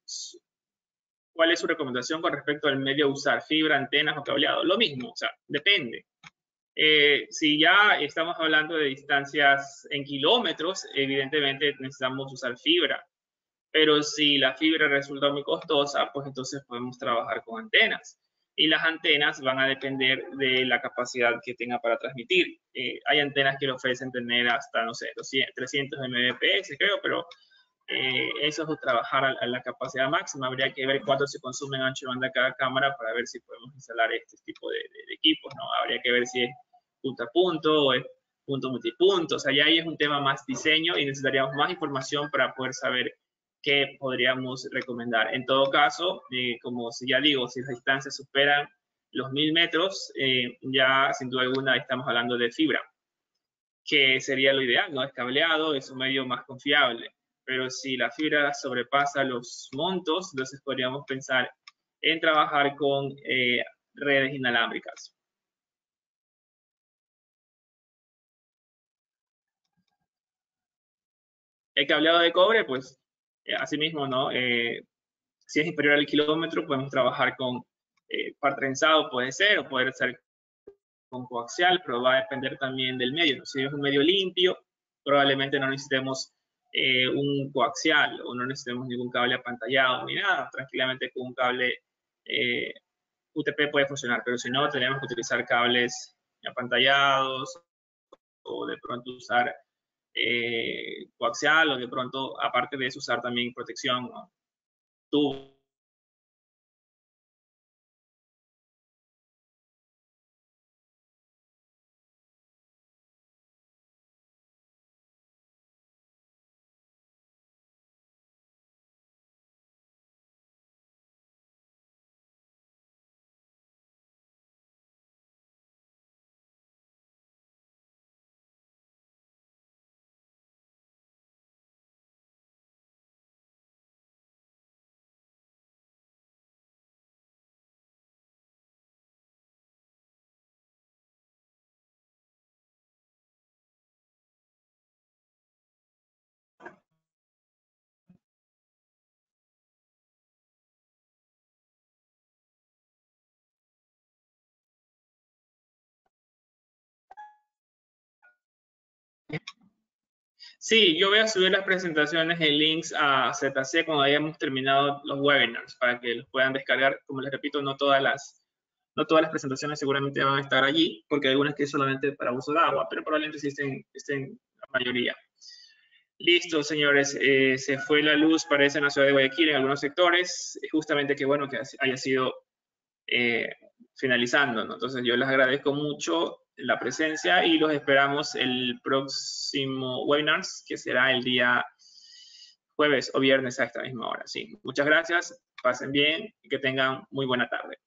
su recomendación con respecto al medio a usar? ¿Fibra, antenas o cableado? Lo mismo, o sea, depende. Si ya estamos hablando de distancias en kilómetros, evidentemente necesitamos usar fibra. Pero si la fibra resulta muy costosa, pues entonces podemos trabajar con antenas. Y las antenas van a depender de la capacidad que tenga para transmitir. Hay antenas que le ofrecen tener hasta, no sé, 300 Mbps, creo, pero eso es trabajar a la capacidad máxima. Habría que ver cuánto se consume en ancho de banda cada cámara para ver si podemos instalar este tipo de equipos, ¿no? Habría que ver si punto a punto o es punto multipunto. O sea, ya ahí es un tema más diseño y necesitaríamos más información para poder saber qué podríamos recomendar. En todo caso, como ya digo, si las distancias superan los 1000 metros, ya sin duda alguna estamos hablando de fibra, que sería lo ideal, ¿no? Es cableado, es un medio más confiable. Pero si la fibra sobrepasa los montos, entonces podríamos pensar en trabajar con redes inalámbricas. El cableado de cobre, pues, asimismo, ¿no? Si es inferior al kilómetro, podemos trabajar con par trenzado, puede ser, o puede ser con coaxial, pero va a depender también del medio, ¿no? Si es un medio limpio, probablemente no necesitemos un coaxial o no necesitemos ningún cable apantallado ni nada. Tranquilamente con un cable UTP puede funcionar, pero si no, tenemos que utilizar cables apantallados o de pronto usar coaxial o de pronto, aparte de eso, usar también protección, ¿no? Tubo. Sí, yo voy a subir las presentaciones en links a ZC cuando hayamos terminado los webinars para que los puedan descargar. Como les repito, no todas las presentaciones seguramente van a estar allí, porque hay algunas que es solamente para uso de agua, pero probablemente sí estén la mayoría. Listo, señores. Se fue la luz, parece, en la ciudad de Guayaquil en algunos sectores. Justamente qué bueno que haya sido finalizando, ¿no? Entonces yo les agradezco mucho la presencia y los esperamos el próximo webinars, que será el día jueves o viernes a esta misma hora. Sí, muchas gracias, pasen bien y que tengan muy buena tarde.